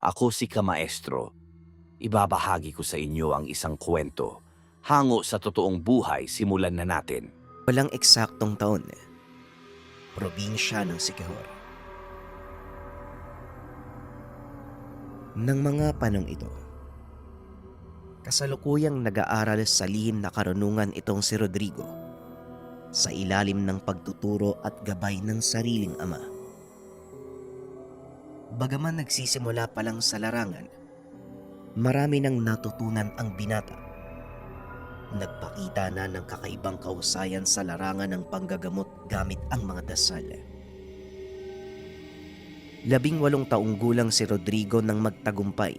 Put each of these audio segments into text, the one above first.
Ako si Kamaestro. Ibabahagi ko sa inyo ang isang kwento. Hango sa totoong buhay, simulan na natin. Walang eksaktong taon. Probinsya ng Siquijor. Nang mga panong ito, kasalukuyang nag-aaral sa lihim na karunungan itong si Rodrigo sa ilalim ng pagtuturo at gabay ng sariling ama. Bagaman nagsisimula pa lang sa larangan, marami nang natutunan ang binata. Nagpakita na ng kakaibang kahusayan sa larangan ng panggagamot gamit ang mga dasal. 18 taong gulang si Rodrigo nang magtagumpay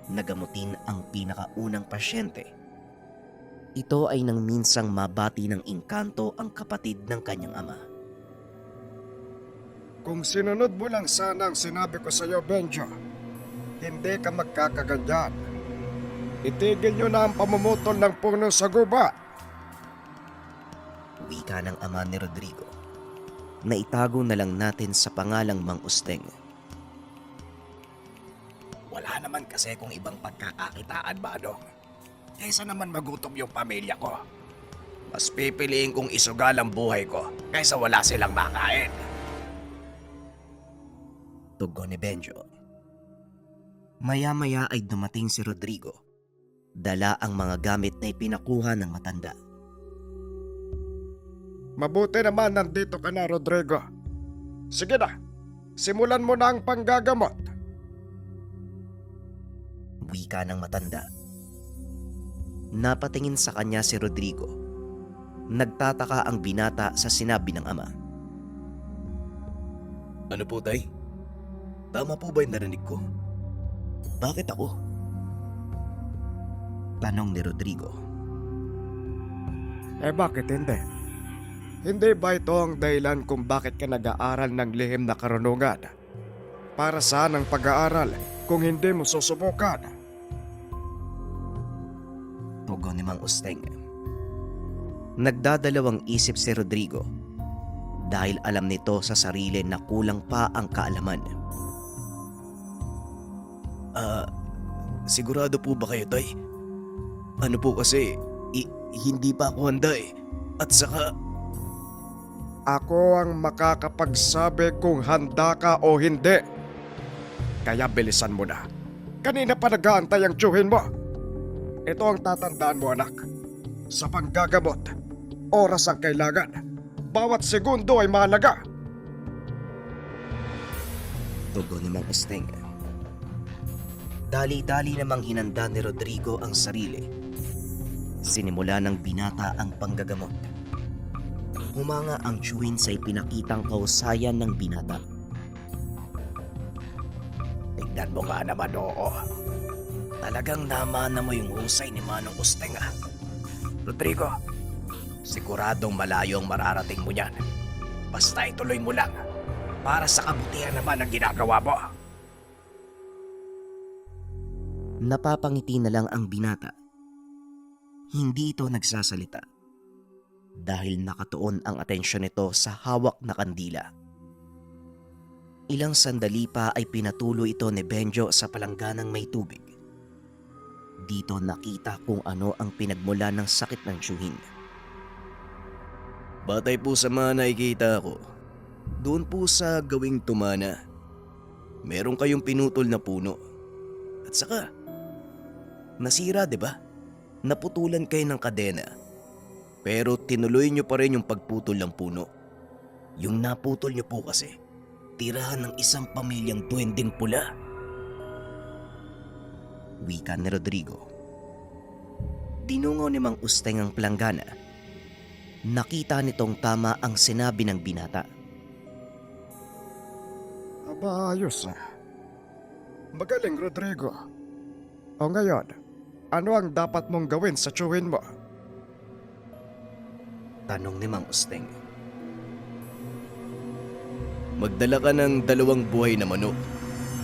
na gamutin ang pinakaunang pasyente. Ito ay nang minsang mabati ng engkanto ang kapatid ng kanyang ama. Kung sinunod mo lang sana ang sinabi ko sa iyo, Benjo, hindi ka magkakaganyan. Itigil nyo na ang pamumutol ng puno sa guba. Wika ng ama ni Rodrigo na itago na lang natin sa pangalang Mang Usteng. Wala naman kasi kung ibang pagkakakitaan, Badong. Kaysa naman magutom yung pamilya ko. Mas pipiliin kong isugal ang buhay ko kaysa wala silang makain. Tugon ni Benjo. Maya-maya ay dumating si Rodrigo. Dala ang mga gamit na ipinakuha ng matanda. Mabuti naman nandito ka na, Rodrigo. Sige na, simulan mo na ang panggagamot. Wika ng matanda. Napatingin sa kanya si Rodrigo. Nagtataka ang binata sa sinabi ng ama. Ano po, tay? Tama po ba yung narinig ko? Bakit ako? Tanong ni Rodrigo. Bakit hindi? Hindi ba ito ang dahilan kung bakit ka nag-aaral ng lihim na karunungan? Para saan ang pag-aaral kung hindi mo susubukan? Tugon ni Mang Usteng. Nagdadalawang isip si Rodrigo dahil alam nito sa sarili na kulang pa ang kaalaman. Sigurado po ba kayo, tay? Ano po kasi, hindi pa ako handa eh. At saka, Ako ang makakapagsabi kung handa ka o hindi. Kaya bilisan mo na. Kanina pa nag-aantay ang tiyuhin mo. Ito ang tatandaan mo, anak. Sa panggagamot, oras ang kailangan. Bawat segundo ay mahalaga. Tugon ni Mang Usteng. Dali-dali namang hinanda ni Rodrigo ang sarili. Sinimula ng binata ang panggagamot. Humanga ang tiyuhin sa ipinakitang kahusayan ng binata. Tignan mo nga naman, oo. Talagang namana mo yung husay ni Manong Usteng, ah. Rodrigo, siguradong malayo ang mararating mo yan. Basta ituloy mo lang. Para sa kabutihan naman ang ginagawa mo. Napapangiti na lang ang binata. Hindi ito nagsasalita dahil nakatuon ang atensyon nito sa hawak na kandila. Ilang sandali pa ay pinatuloy ito ni Benjo sa palangganang may tubig. Dito nakita kung ano ang pinagmula ng sakit ng tiyuhin. batay po sa mga nakikita ko, doon po sa gawing tumana, meron kayong pinutol na puno. At saka, nasira, 'di ba? Naputulan kayo ng kadena. Pero tinuloy nyo pa rin yung pagputol ng puno. Yung naputol nyo po kasi, tirahan ng isang pamilyang duwending pula. Wika ni Rodrigo. Tinungo ni Mang Usteng ang palanggana. Nakita nitong tama ang sinabi ng binata. Aba, ayos, ah. Magaling, Rodrigo. O ngayon, ano ang dapat mong gawin sa tiyuhin mo? Tanong ni Mang Usteng. Magdala ka ng 2 buhay na manok.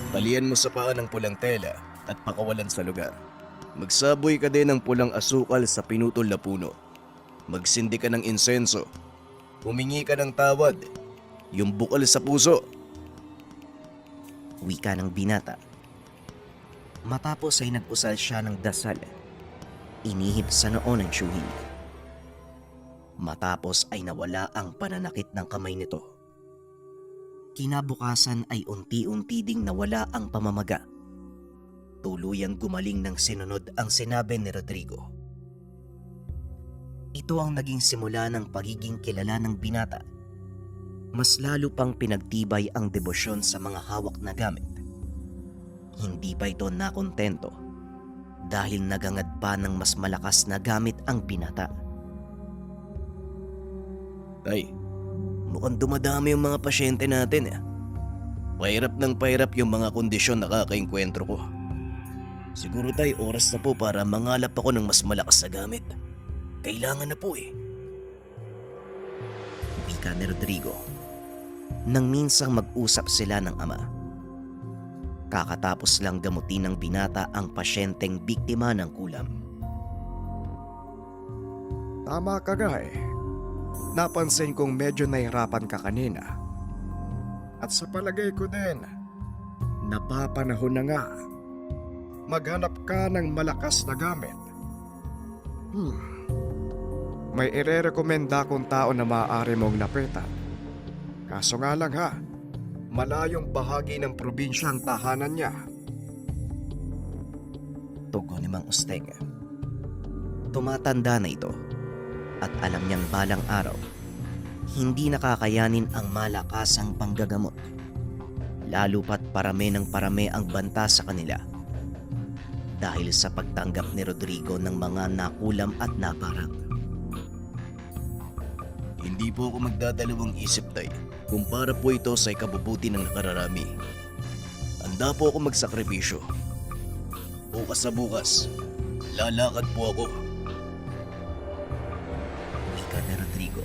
Talian mo sa paa ng pulang tela at pakawalan sa lugar. Magsaboy ka din ng pulang asukal sa pinutol na puno. Magsindi ka ng insenso. Humingi ka ng tawad. Yung bukal sa puso. Wika ng binata. Matapos ay nag-usal siya ng dasal. Inihip sa noo ng tiyuhin. Matapos ay nawala ang pananakit ng kamay nito. Kinabukasan ay unti-unti ding nawala ang pamamaga. Tuluyang gumaling ng sinunod ang sinabi ni Rodrigo. Ito ang naging simula ng pagiging kilala ng binata. Mas lalo pang pinagtibay ang debosyon sa mga hawak na gamit. Hindi pa ito nakontento dahil nagangad pa ng mas malakas na gamit ang binata. Tay, mukhang dumadami yung mga pasyente natin eh. Pahirap ng pahirap yung mga kondisyon na kakaengkwentro ko. Siguro tay, oras na po para mangalap ako ng mas malakas na gamit. Kailangan na po eh. Wika ni Rodrigo. Nang minsang mag-usap sila ng ama. Kakatapos lang gamutin ng binata ang pasyenteng biktima ng kulam. Tama ka nga eh. Napansin kong medyo nahirapan ka kanina. At sa palagay ko din, napapanahon na nga. Maghanap ka ng malakas na gamit. May irerekomenda kong tao na maaari mong lapitan. Kaso nga lang ha, malayong bahagi ng probinsya ang tahanan niya. Tugon ni Mang Usteng. Tumatanda na ito at alam niyang balang araw, hindi nakakayanin ang malakasang panggagamot. Lalo pat parami ng parami ang banta sa kanila dahil sa pagtanggap ni Rodrigo ng mga nakulam at naparang. Hindi po ako magdadalawang isip tay kung para po ito sa ikabubuti ng nakararami. Handa po ako magsakripisyo. Bukas sa bukas, lalakad po ako. Wika ni Rodrigo.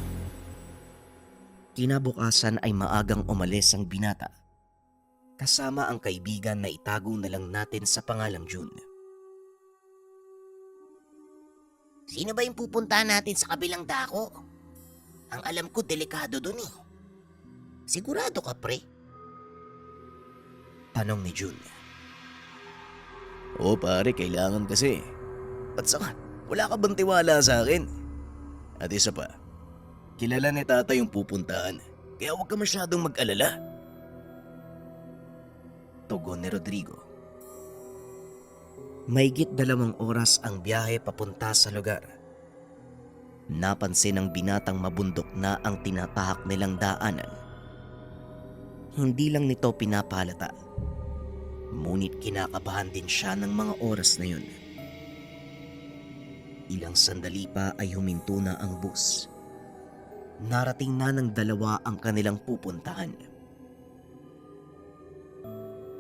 Kinabukasan ay maagang umalis ang binata. Kasama ang kaibigan na itago na lang natin sa pangalang June. Sino ba yung pupuntahan natin sa kabilang dako? Ang alam ko, delikado dun eh. Sigurado ka, pre? Tanong ni June. Oo pare, kailangan kasi. At saka, wala ka bang tiwala sa akin? At isa pa, kilala ni tata yung pupuntahan. Kaya huwag ka masyadong mag-alala. Tugon ni Rodrigo. Mahigit 2 oras ang biyahe papunta sa lugar. Napansin ng binatang mabundok na ang tinatahak nilang daanan. Hindi lang nito pinapalata, ngunit kinakabahan din siya ng mga oras na yun. Ilang sandali pa ay huminto na ang bus. Narating na ng 2 ang kanilang pupuntahan.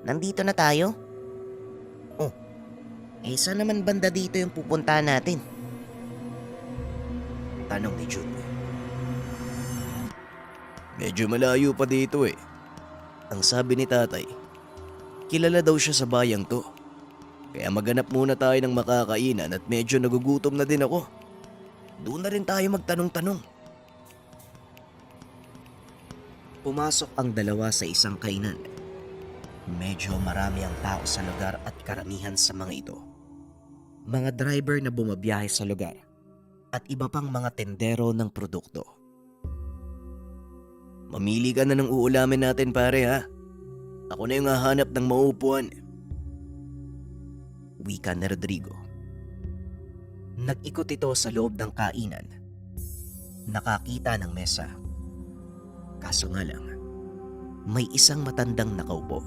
Nandito na tayo? Oh, saan naman banda dito yung pupuntahan natin? Tanong ni June. Medyo malayo pa dito eh. Ang sabi ni tatay, kilala daw siya sa bayang to. Kaya maghanap muna tayo ng makakainan at medyo nagugutom na din ako. Doon na rin tayo magtanong-tanong. Pumasok ang 2 sa isang kainan. Medyo marami ang tao sa lugar at karamihan sa mga ito. Mga driver na bumabiyahe sa lugar at iba pang mga tendero ng produkto. Mamili ka na ng uulamin natin pare ha. Ako na yung hahanap ng maupuan. Wika ni Rodrigo. Nag-ikot ito sa loob ng kainan. Nakakita ng mesa. Kaso nga lang, may isang matandang nakaupo.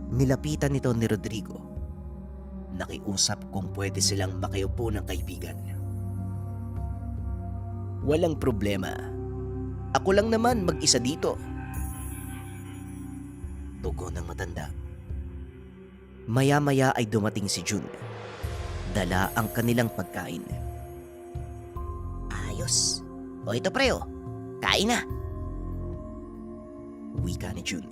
Nilapitan nito ni Rodrigo. Nakiusap kung pwede silang makiupo ng kaibigan. Walang problema. Ako lang naman mag-isa dito. Tugon ng matanda. Maya-maya ay dumating si June. Dala ang kanilang pagkain. Ayos. O ito, pre, oh. Kain na. Wika ni June.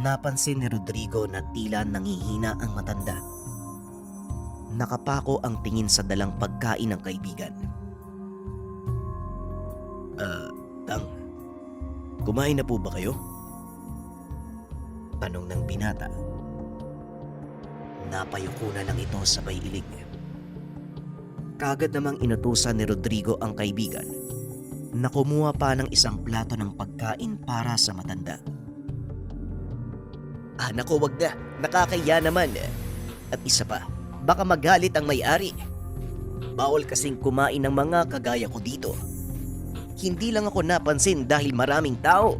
Napansin ni Rodrigo na tila nangihina ang matanda. Nakapako ang tingin sa dalang pagkain ng kaibigan. Tang, kumain na po ba kayo? Tanong ng binata. Napayuko na lang ito sabay ilig. Kagad namang inutusan ni Rodrigo ang kaibigan na kumuha pa ng isang plato ng pagkain para sa matanda. Nako, wag na. Nakakaya naman. At isa pa, baka magalit ang may-ari. Bawal kasing kumain ng mga kagaya ko dito. Hindi lang ako napansin dahil maraming tao.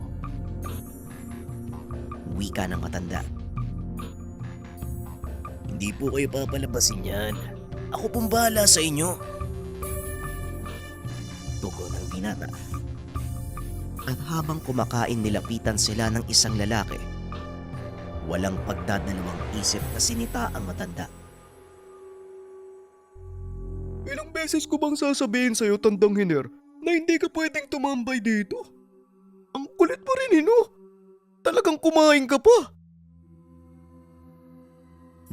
Wika ng matanda. Hindi po kayo papalabasin yan. Ako pong bahala sa inyo. Tugon ng binata. At habang kumakain nilapitan sila ng isang lalaki, walang pagdadalawang isip na sinita ang matanda. Ilang beses ko bang sasabihin sa'yo, Tandang Hiner, na hindi ka pwedeng tumambay dito? Ang kulit mo rin, no? Talagang kumain ka pa.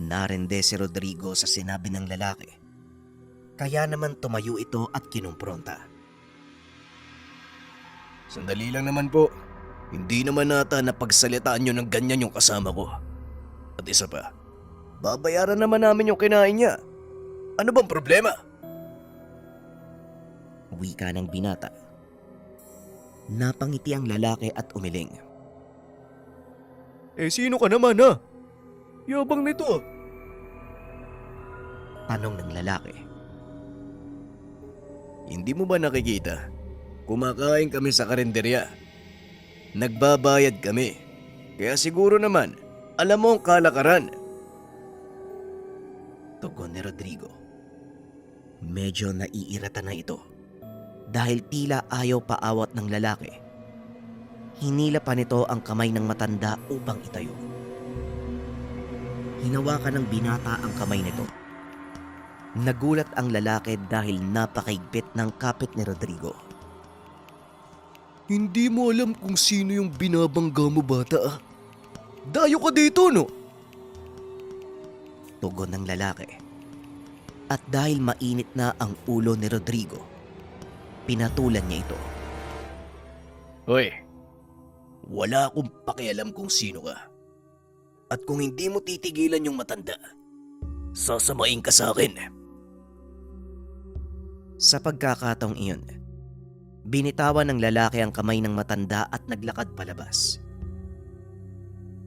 Narende si Rodrigo sa sinabi ng lalaki. Kaya naman tumayo ito at kinumpronta. Sandali lang naman po. Hindi naman nata na pagsalitaan nyo ng ganyan yung kasama ko. At isa pa, babayaran naman namin yung kinain niya. Ano bang problema? Wika ng binata. Napangiti ang lalaki at umiling. Sino ka naman, ha? Yabang nito. Tanong ng lalaki. Hindi mo ba nakikita? Kumakain kami sa karinderya. Nagbabayad kami. Kaya siguro naman, alam mo ang kalakaran. Tugon ni Rodrigo. Medyo naiirata na ito. Dahil tila ayaw paawat ng lalaki. Hinila pa nito ang kamay ng matanda upang itayo. Hinawakan ng binata ang kamay nito. Nagulat ang lalaki dahil napakaigpit ng kapit ni Rodrigo. Hindi mo alam kung sino yung binabangga mo, bata, ah. Dayo ka dito, no? Tugon ng lalaki. At dahil mainit na ang ulo ni Rodrigo, pinatulan niya ito. Hoy, wala akong pakialam kung sino ka. At kung hindi mo titigilan yung matanda, sasamain ka sa akin. Sa pagkakataong iyon, binitawan ng lalaki ang kamay ng matanda at naglakad palabas.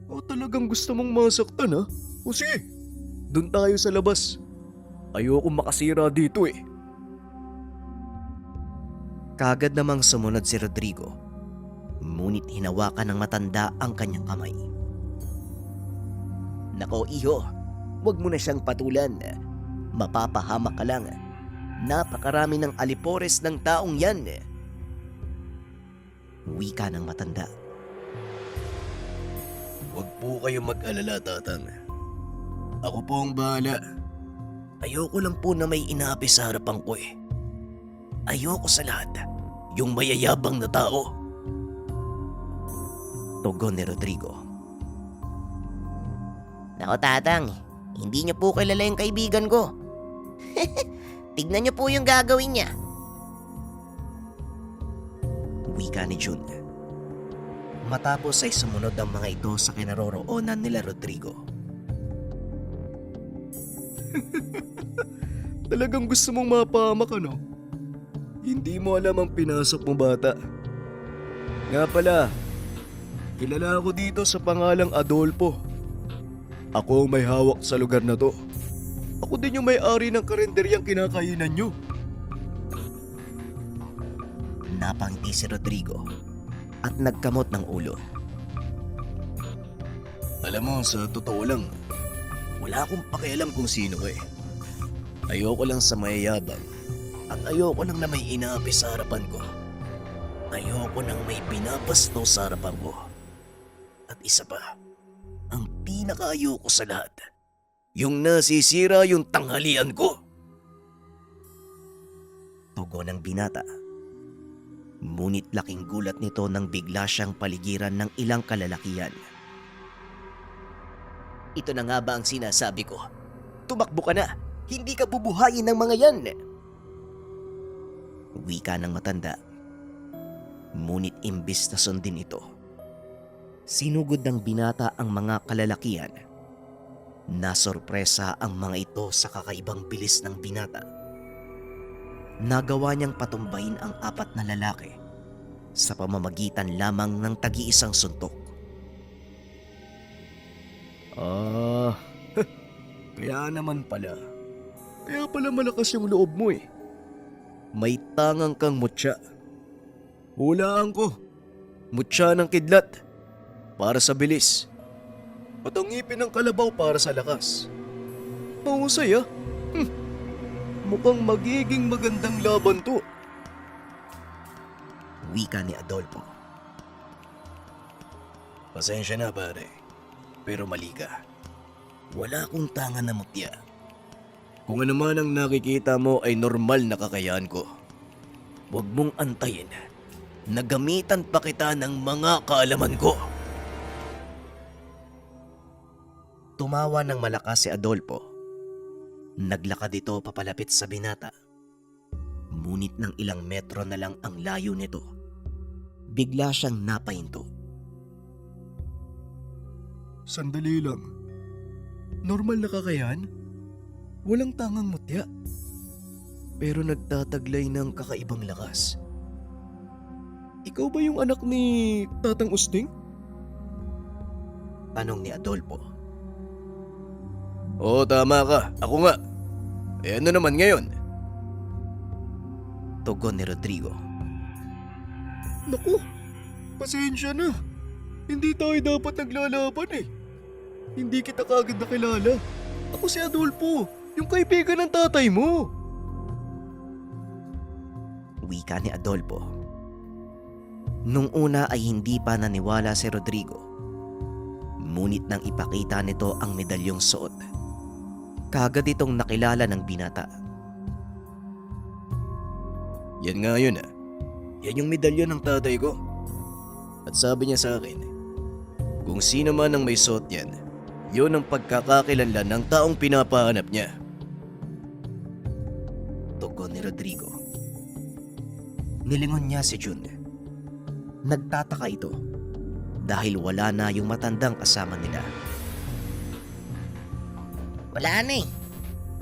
O talagang gusto mong masaktan, ha? O sige, dun tayo sa labas. Ayoko makasira dito, eh. Kagad namang sumunod si Rodrigo, ngunit hinawakan ng matanda ang kanyang kamay. Nako, iho, wag mo na siyang patulan. Mapapahamak ka lang. Napakarami ng alipores ng taong yan. Wika ng matanda. Huwag po kayo mag-alala, tatang. Ako po ang bahala. Ayoko lang po na may inaapi sa harapan ko eh. Ayoko sa lahat, yung mayayabang na tao. Tugon ni Rodrigo. Nako tatang, hindi niyo po kilala yung kaibigan ko. Tignan niyo po yung gagawin niya. Wika ni Jun. Matapos ay sumunod ang mga ito sa kinaroroonan nila Rodrigo. Talagang gusto mong mapahamak, ano? Hindi mo alam ang pinasok mo, bata. Nga pala, kilala ako dito sa pangalang Adolfo. Ako ang may hawak sa lugar na to. Ako din yung may-ari ng karinderyang kinakainan nyo. Napangiti si Rodrigo at nagkamot ng ulo. Alam mo, sa totoo lang, wala akong pakialam kung sino ka eh. Ayoko lang sa mayayabang at ayoko lang na may inaapi sa harapan ko. Ayoko nang may binabasto sa harapan ko. At isa pa, ang pinakaayoko sa lahat, yung nasisira yung tanghalian ko. Tugon ng binata. Ngunit laking gulat nito nang bigla siyang paligiran ng ilang kalalakihan. Ito na nga ba ang sinasabi ko? Tumakbo ka na! Hindi ka bubuhayin ng mga yan! Wika ng matanda. Ngunit imbis na sundin ito, sinugod ng binata ang mga kalalakihan Nasorpresa ang mga ito sa kakaibang bilis ng binata. Nagawa niyang patumbayin ang 4 na lalaki sa pamamagitan lamang ng tagi-isang suntok. Kaya naman pala. Kaya pala malakas yung loob mo eh. May tangang kang mutya. Hulaan ko. Mutya ng kidlat. Para sa bilis. At ang ngipin ng kalabaw para sa lakas. Mahusay ah. Mukhang magiging magandang laban to. Wika ni Adolfo. Pasensya na pare. Pero mali ka. Wala akong tanga na mutya. Kung ano man ang nakikita mo ay normal na kakayahan ko. Huwag mong antayin. Nagamitan pa kita ng mga kaalaman ko. Tumawa ng malakas si Adolfo. Naglakad ito papalapit sa binata. Ngunit ng ilang metro na lang ang layo nito. Bigla siyang napahinto. Sandali lang. Normal na kakayahan? Walang tangang mutya. Pero nagtataglay ng kakaibang lakas. Ikaw ba yung anak ni Tatang Usting? Tanong ni Adolfo. Oo, tama ka. Ako nga. Eh ano naman ngayon? Tugon ni Rodrigo. Naku, pasensya na. Hindi tayo dapat naglalaban eh. Hindi kita kagad nakilala. Ako si Adolfo, yung kaibigan ng tatay mo. Wika ni Adolfo. Nung una ay hindi pa naniwala si Rodrigo. Ngunit nang ipakita nito ang medalyong suot, kagad itong nakilala ng binata. Yan nga yun ah. Yan yung medalyon ng tatay ko. At sabi niya sa akin, kung sino man ang may suot yan, yun ang pagkakakilanlan ng taong pinapahanap niya. Tugon ni Rodrigo. Nilingon niya si Jun. Nagtataka ito dahil wala na yung matandang kasama nila. Wala na eh.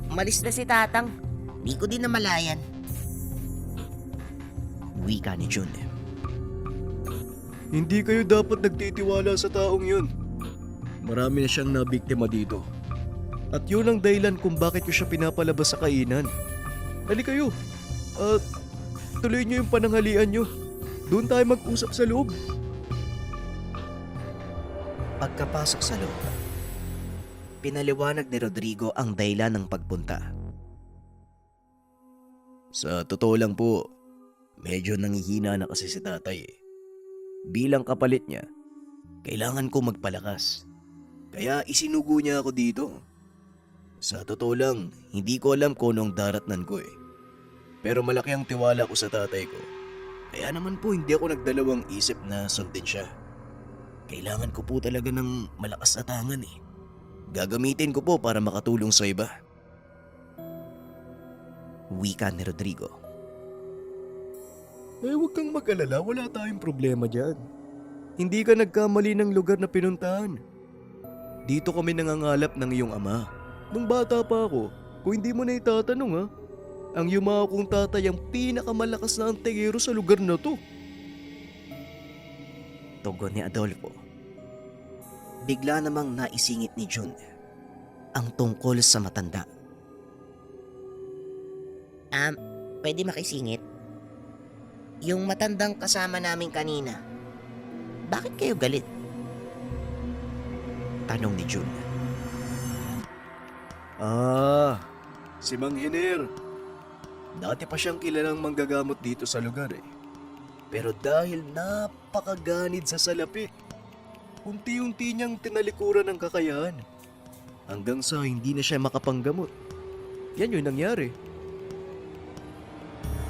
Umalis na si Tatang. Di ko din namalayan. Wika ni Jun. Hindi kayo dapat nagtitiwala sa taong yun. Marami na siyang nabiktima dito. At yun ang dahilan kung bakit ko siya pinapalabas sa kainan. Halika kayo. At tuloy niyo yung pananghalian niyo. Doon tayo mag-usap sa loob. Pagkapasok sa loob, pinaliwanag ni Rodrigo ang dahilan ng pagpunta. Sa totoo lang po, medyo nangihina na kasi si tatay eh. Bilang kapalit niya, kailangan ko magpalakas. Kaya isinugo niya ako dito. Sa totoo lang, hindi ko alam kung anong daratnan ko eh. Pero malaki ang tiwala ko sa tatay ko. Kaya naman po hindi ako nagdalawang isip na sundin siya. Kailangan ko po talaga ng malakas na tangan eh. Gagamitin ko po para makatulong sa iba. Wika ni Rodrigo. Huwag kang mag-alala, wala tayong problema dyan. Hindi ka nagkamali ng lugar na pinuntahan. Dito kami nangangalap ng iyong ama. Nung bata pa ako, kung hindi mo na itatanong ha, ang yumao kong tatay ang pinakamalakas na antingero sa lugar na to. Tugon ni Adolfo. Bigla namang naisingit ni Jun ang tungkol sa matanda. Pwede makisingit? Yung matandang kasama namin kanina, bakit kayo galit? Tanong ni Jun. Si Mang Hiner. Dati pa siyang kilalang manggagamot dito sa lugar eh. Pero dahil napakaganid sa salapi, unti-unti niyang tinalikuran ng kakayahan. Hanggang sa hindi na siya makapanggamot. Yan yung nangyari.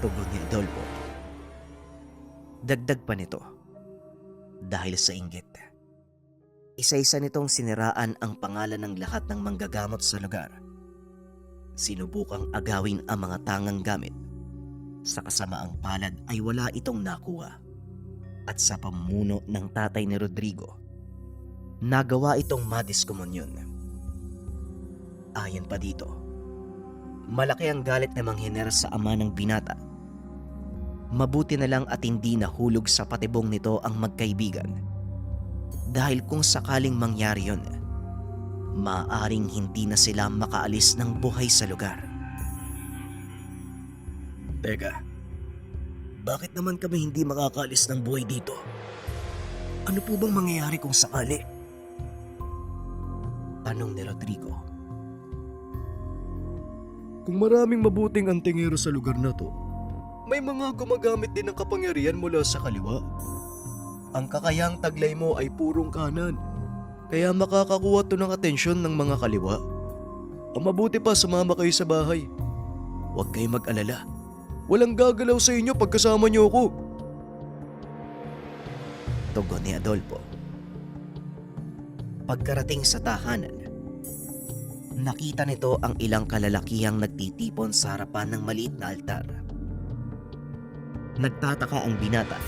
Tugon ni Adolfo. Dagdag pa nito, dahil sa inggit. Isa-isa nitong siniraan ang pangalan ng lahat ng manggagamot sa lugar. Sinubukang agawin ang mga tangang gamit. Sa kasamaang palad ay wala itong nakuha. At sa pamuno ng tatay ni Rodrigo, nagawa itong madiskomunyon. Ayon pa dito, malaki ang galit ni Mang Hiner sa ama ng binata. Mabuti na lang at hindi nahulog sa patibong nito ang magkaibigan. Dahil kung sakaling mangyari yun, maaaring hindi na sila makaalis ng buhay sa lugar. Teka, bakit naman kami hindi makakaalis ng buhay dito? Ano po bang mangyayari kung sakali? Tanong ni Rodrigo. Kung maraming mabuting antingero sa lugar na to, may mga gumagamit din ng kapangyarihan mula sa kaliwa. Ang kakayang taglay mo ay purong kanan, kaya makakakuha to ng atensyon ng mga kaliwa. Ang mabuti pa, sumama kayo sa bahay. Huwag kayong mag-alala. Walang gagalaw sa inyo pagkasama niyo ako. Tugon ni Adolfo. Pagkarating sa tahanan, nakita nito ang ilang kalalakihang nagtitipon sa harapan ng maliit na altar. Nagtataka ang binata,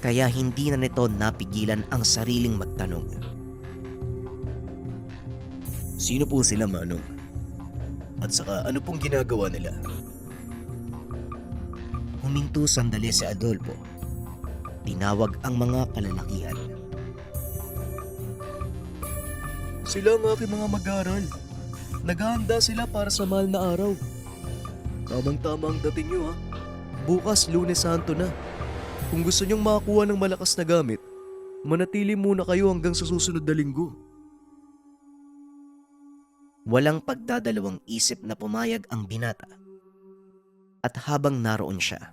kaya hindi na nito napigilan ang sariling magtanong. Sino po sila, Manong? At saka ano pong ginagawa nila? Huminto sandali si Adolfo. Tinawag ang mga kalalakihan. Sila ang aking mga mag-aaral. Naghahanda sila para sa mahal na araw. Tamang-tama ang dating nyo, ha? Bukas, Lunes Santo na. Kung gusto nyong makakuha ng malakas na gamit, manatili muna kayo hanggang sa susunod na linggo. Walang pagdadalawang isip na pumayag ang binata. At habang naroon siya,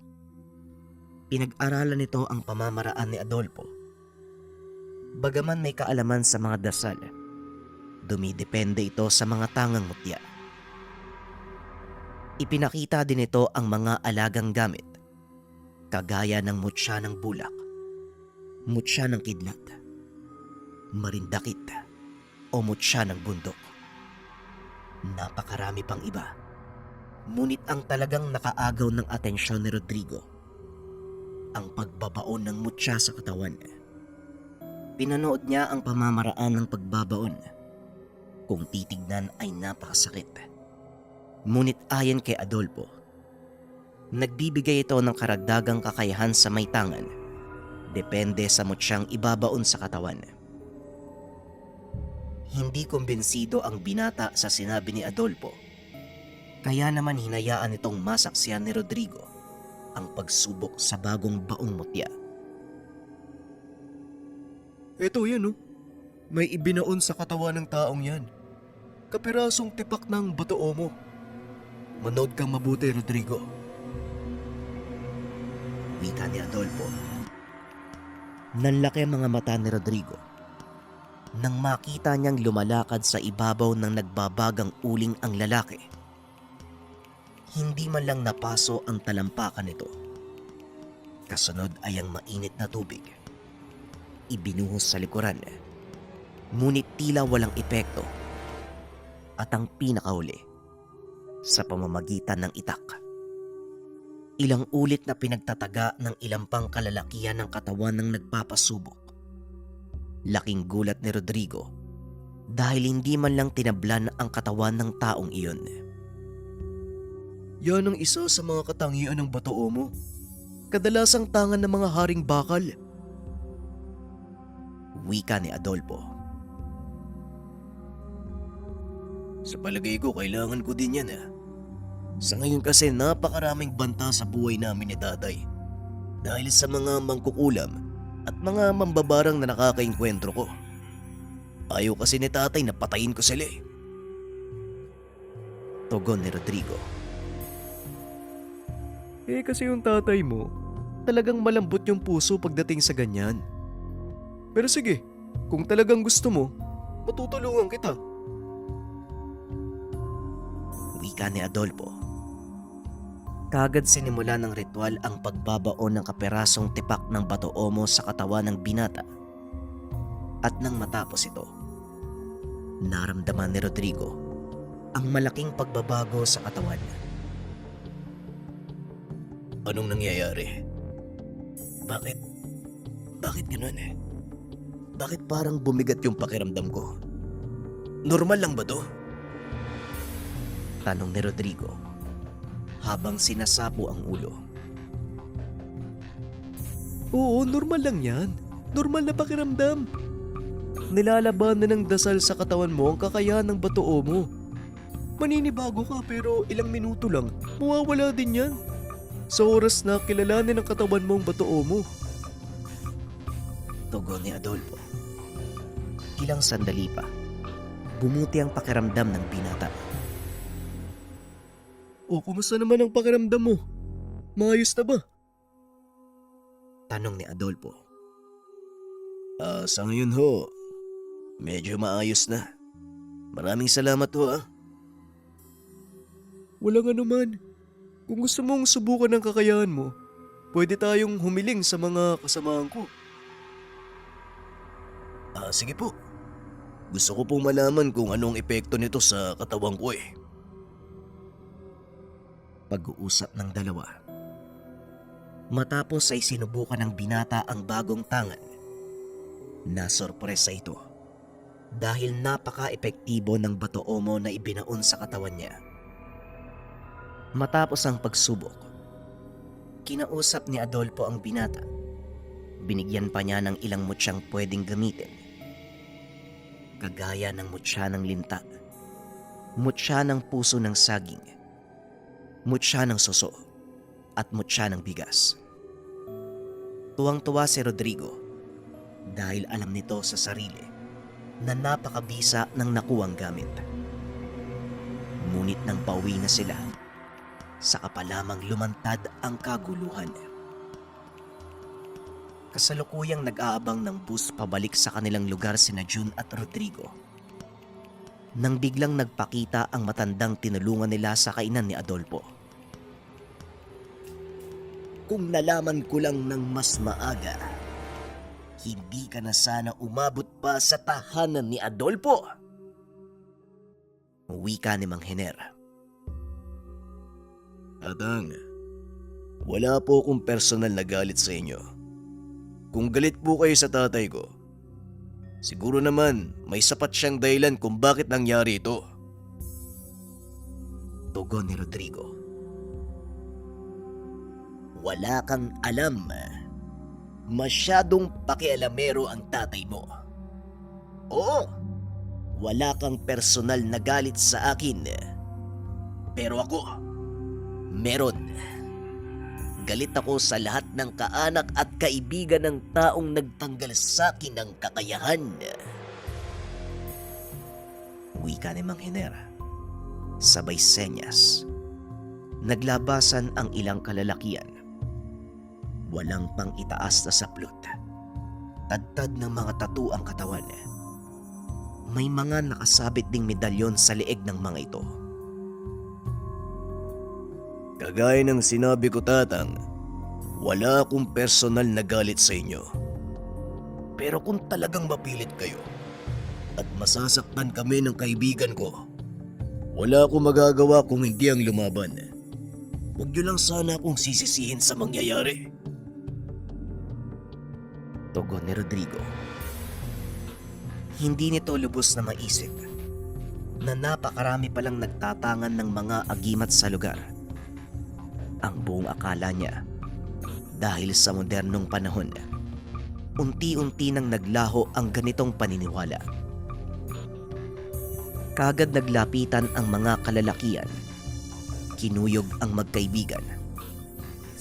pinag-aralan nito ang pamamaraan ni Adolfo. Bagaman may kaalaman sa mga dasal, dumidepende ito sa mga tangang mutya. Ipinakita din ito ang mga alagang gamit, kagaya ng mutya ng bulak, mutya ng kidlat, marindakit, o mutya ng bundok. Napakarami pang iba. Ngunit ang talagang nakaagaw ng atensyon ni Rodrigo, ang pagbabaon ng mutya sa katawan. Pinanood niya ang pamamaraan ng pagbabaon. Kung titignan ay napakasakit. Ngunit ayon kay Adolfo, nagbibigay ito ng karagdagang kakayahan sa may tangan, depende sa mutsyang ibabaon sa katawan. Hindi kumbinsido ang binata sa sinabi ni Adolfo, kaya naman hinayaan itong masaksiyan ni Rodrigo ang pagsubok sa bagong baong mutya. Eto yan, oh. May ibinaon sa katawan ng taong yan. Kapirasong tipak ng batoo mo. Manood kang mabuti, Rodrigo. Wika ni Adolfo. Nanlaki ang mga mata ni Rodrigo nang makita niyang lumalakad sa ibabaw ng nagbabagang uling ang lalaki. Hindi man lang napaso ang talampakan nito. Kasunod ay ang mainit na tubig. Ibinuhos sa likuran, ngunit tila walang epekto. At ang pinakahuli, sa pamamagitan ng itak. Ilang ulit na pinagtataga ng ilang pang kalalakihan ng katawan ng nagpapasubok. Laking gulat ni Rodrigo dahil hindi man lang tinablan ang katawan ng taong iyon. Yan ang isa sa mga katangian ng batoo mo. Kadalasang tangan ng mga haring bakal. Wika ni Adolfo. Sa palagay ko, kailangan ko din yan, ha. Sa ngayon kasi napakaraming banta sa buhay namin ni tatay. Dahil sa mga mangkukulam at mga mambabarang na nakakaengkwentro ko. Ayaw kasi ni tatay na patayin ko sila, eh. Tugon ni Rodrigo. Eh kasi yung tatay mo, talagang malambot yung puso pagdating sa ganyan. Pero sige, kung talagang gusto mo, matutulungan kita. Wika ni Adolfo. Kagad sinimula ng ritual ang pagbabaon ng kaperasong tipak ng batoomo sa katawan ng binata. At nang matapos ito, naramdaman ni Rodrigo ang malaking pagbabago sa katawan niya. Anong nangyayari? Bakit ganun, eh? Bakit parang bumigat yung pakiramdam ko? Normal lang ba to? Tanong ni Rodrigo habang sinasapo ang ulo. Oo, normal lang yan. Normal na pakiramdam. Nilalabanan ng dasal sa katawan mo ang kakayahan ng batoo mo. Maninibago ka pero ilang minuto lang, mawawala din yan. Sa oras na kilalanin ng katawan mo ang batoo mo. Tugon ni Adolfo. Ilang sandali pa, bumuti ang pakiramdam ng binata. O kumusta naman ang pakiramdam mo? Maayos na ba? Tanong ni Adolfo. Sa ngayon ho, medyo maayos na. Maraming salamat ho ah. Walang anuman. Kung gusto mong subukan ng kakayahan mo, pwede tayong humiling sa mga kasamahan ko. Sige po. Gusto ko pong malaman kung anong epekto nito sa katawan ko eh. Pag-uusap ng dalawa. Matapos ay sinubukan ng binata ang bagong tangan. Nasorpresa ito dahil napaka-epektibo ng batoomo na ibinaon sa katawan niya. Matapos ang pagsubok, kinausap ni Adolfo ang binata. Binigyan pa niya ng ilang mutsang pwedeng gamitin. Kagaya ng mutya ng linta, mutya ng puso ng saging, mutya ng suso, at mutya ng bigas. Tuwang-tuwa si Rodrigo dahil alam nito sa sarili na napakabisa ng nakuwang gamit. Ngunit nang pauwi na sila, saka pa lamang lumantad ang kaguluhan. Kasalukuyang nag-aabang ng bus pabalik sa kanilang lugar sina June at Rodrigo nang biglang nagpakita ang matandang tinulungan nila sa kainan ni Adolfo. Kung nalaman ko lang ng mas maaga, hindi ka na sana umabot pa sa tahanan ni Adolfo. Wika ni Mang Hener. Atang, wala po akong personal na galit sa inyo. Kung galit po kayo sa tatay ko, siguro naman may sapat siyang dahilan kung bakit nangyari ito. Tugon ni Rodrigo. Wala kang alam. Masyadong pakialamero ang tatay mo. Oo, wala kang personal na galit sa akin. Pero ako, meron. Galit ako sa lahat ng kaanak at kaibigan ng taong nagtanggal sa akin ng kakayahan. Wika ni Mang Hener. Sabay senyas. Naglabasan ang ilang kalalakian. Walang pang itaas na saplot. Tadtad ng mga tattoo ang katawan. May mga nakasabit ding medalyon sa leeg ng mga ito. Kagaya ng sinabi ko, Tatang, wala akong personal na galit sa inyo. Pero kung talagang mapilit kayo at masasaktan kami ng kaibigan ko, wala akong magagawa kung hindi ang lumaban. Huwag niyo lang sana akong sisisihin sa mangyayari. Tugon ni Rodrigo. Hindi nito lubos na maisip na napakarami palang nagtatangan ng mga agimat sa lugar. Ang buong akala niya, dahil sa modernong panahon, unti-unti nang naglaho ang ganitong paniniwala. Kagad naglapitan ang mga kalalakian. Kinuyog ang magkaibigan.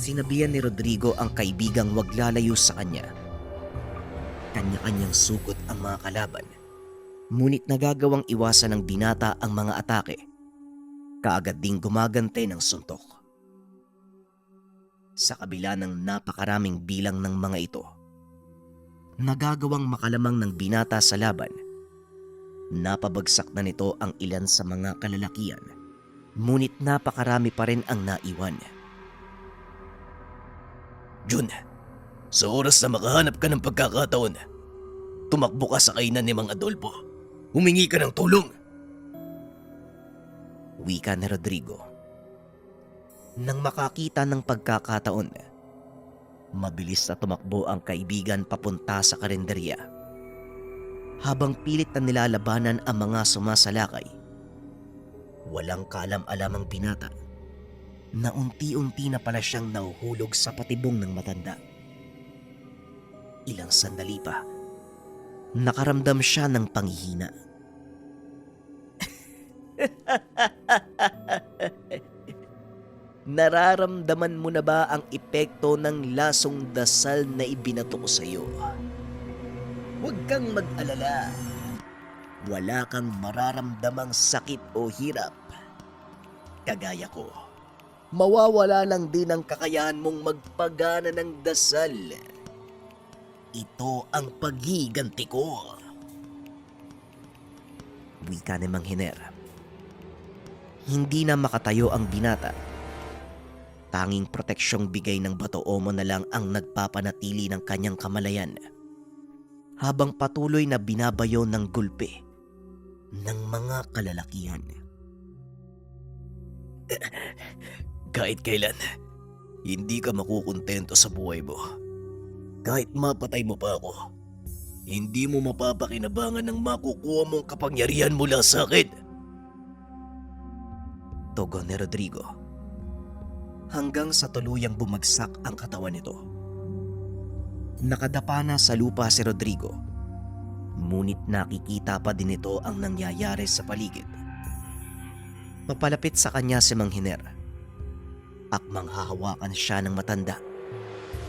Sinabihan ni Rodrigo ang kaibigang wag lalayo sa kanya. Kanya-kanyang sukot ang mga kalaban. Ngunit nagagawang iwasan ng binata ang mga atake. Kaagad ding gumagante ng suntok. Sa kabila ng napakaraming bilang ng mga ito, nagagawang makalamang ng binata sa laban. Napabagsak na nito ang ilan sa mga kalalakian, ngunit napakarami pa rin ang naiwan. Jun, sa oras na makahanap ka ng pagkakataon, tumakbo ka sa kainan ni Mang Adolfo. Humingi ka ng tulong. Wika ni Rodrigo. Nang makakita ng pagkakataon, mabilis na tumakbo ang kaibigan papunta sa karinderya. Habang pilit na nilalabanan ang mga sumasalakay, Walang kaalam-alamang binata na unti-unti na pala siyang nahuhulog sa patibong ng matanda. Ilang sandali pa, nakaramdam siya ng panghihina. Nararamdaman mo na ba ang epekto ng lasong dasal na ibinato ko sa iyo? Huwag kang mag-alala. Wala kang mararamdamang sakit o hirap. Kagaya ko, mawawala lang din ang kakayahan mong magpagana ng dasal. Ito ang paghiganti ko. Wika ni Mang Hiner. Hindi na makatayo ang binata. Tanging proteksyong bigay ng Bato Omo na lang ang nagpapanatili ng kanyang kamalayan habang patuloy na binabayo ng gulpe ng mga kalalakihan. Kahit kailan, hindi ka makukontento sa buhay mo. Kahit mapatay mo pa ako, hindi mo mapapakinabangan ng makukuha mong kapangyarihan mula sa akin. Tugon ni Rodrigo. Hanggang sa tuluyang bumagsak ang katawan nito. Nakadapa na sa lupa si Rodrigo. Ngunit nakikita pa din ito ang nangyayari sa paligid. Papalapit sa kanya si Mang Hiner. Akmang hahawakan siya ng matanda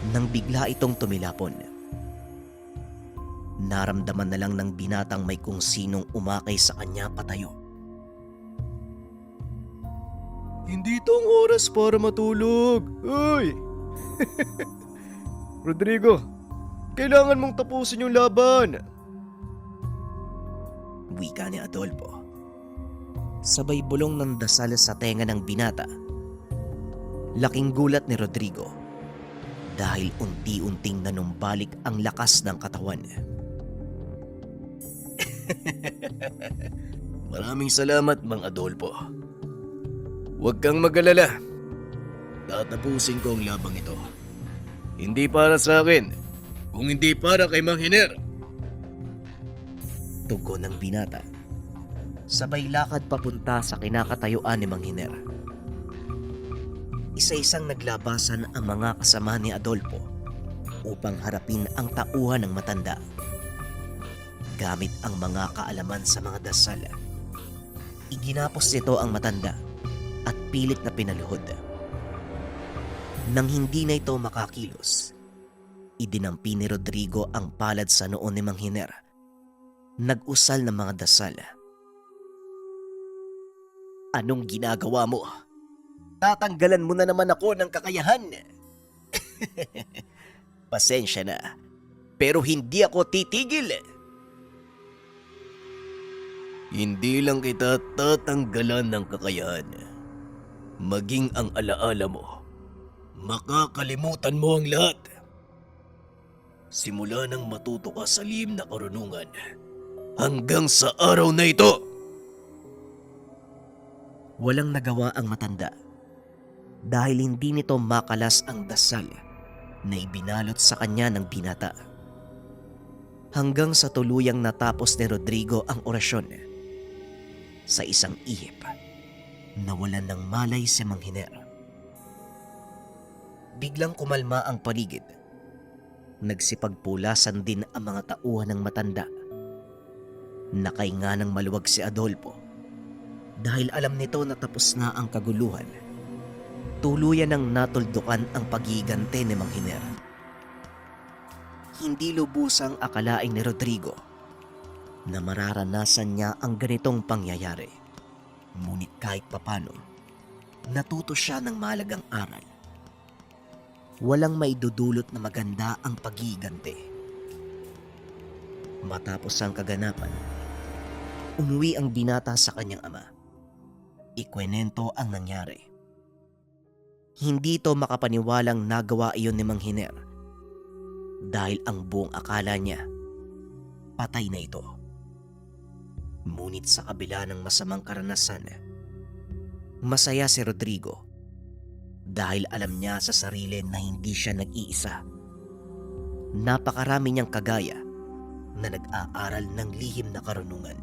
nang bigla itong tumilapon. Naramdaman na lang ng binatang may kung sinong umakay sa kanya patayo. Hindi to ang oras para matulog. Uy! Rodrigo, kailangan mong tapusin yung laban. Wika ni Adolfo. Sabay bulong ng dasal sa tenga ng binata. Laking gulat ni Rodrigo dahil unti-unting nanumbalik ang lakas ng katawan. Maraming salamat, Mang Adolfo. Huwag kang mag-alala. Tatapusin ko ang labang ito. Hindi para sa akin, kung hindi para kay Mang Hiner. Tugon ng binata. Sabay lakad papunta sa kinakatayuan ni Mang Hiner. Isa-isang naglabasan ang mga kasama ni Adolfo upang harapin ang tauhan ng matanda. Gamit ang mga kaalaman sa mga dasal, iginapos nito ang matanda at pilit na pinaluhod. Nang hindi na ito makakilos, idinampi ni Rodrigo ang palad sa noo ni Mang Hiner. Nag-usal ng mga dasal. Anong ginagawa mo? Tatanggalan mo na naman ako ng kakayahan. Pasensya na, pero hindi ako titigil. Hindi lang kita tatanggalan ng kakayahan. Maging ang alaala mo, makakalimutan mo ang lahat. Simula nang matuto ka sa lihim na karunungan, hanggang sa araw na ito. Walang nagawa ang matanda dahil hindi nito makalas ang dasal na ibinalot sa kanya ng binata. Hanggang sa tuluyang natapos ni Rodrigo ang orasyon. Sa isang ihip, nawalan ng malay si Mang Hiner. Biglang kumalma ang paligid. Nagsipagpulasan din ang mga tauhan ng matanda. Nakainga ng maluwag si Adolfo dahil alam nito na tapos na ang kaguluhan. Tuluyan nang natuldukan ang pagigante ni Mang Hiner. Hindi lubusang akalain ni Rodrigo na mararanasan niya ang ganitong pangyayari. Ngunit kahit papano, natuto siya ng mahalagang aral. Walang maidudulot na maganda ang pagigante. Matapos ang kaganapan, umuwi ang binata sa kanyang ama. Ikwenento ang nangyari. Hindi ito makapaniwalang nagawa iyon ni Mang Hiner dahil ang buong akala niya patay na ito. Ngunit sa kabila ng masamang karanasan, masaya si Rodrigo dahil alam niya sa sarili na hindi siya nag-iisa. Napakarami niyang kagaya na nag-aaral ng lihim na karunungan.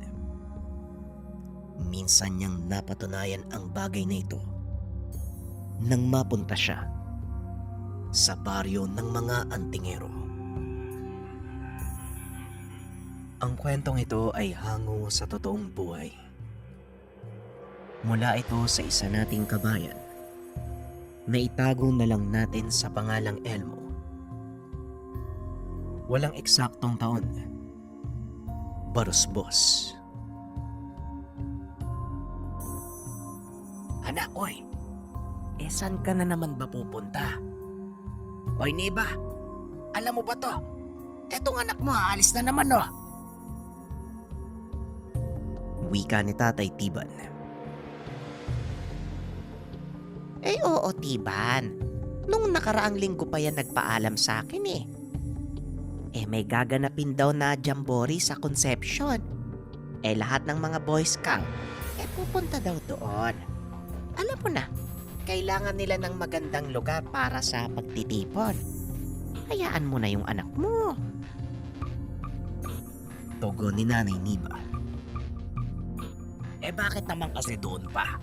minsan niyang napatunayan ang bagay na ito nang mapunta siya sa baryo ng mga antingero. Ang kwentong ito ay hango sa totoong buhay. Mula ito sa isa nating kabayan na itago na lang natin sa pangalang Elmo. Walang eksaktong taon. Barusbos. Anak, oy. Saan ka na naman ba pupunta? Oy, Neba. Alam mo ba to? Etong anak mo aalis na naman, no? Wika ni Tatay Tiban. Oo, Tiban. Nung nakaraang linggo pa yan nagpaalam sa akin eh. May gaganapin daw na jamboree sa Conception. Lahat ng mga Boy Scout, pupunta daw doon. Alam mo na, kailangan nila ng magandang lugar para sa pagtitipon. Hayaan mo na yung anak mo. Togo ni Nanay Niba. Bakit naman kasi doon pa?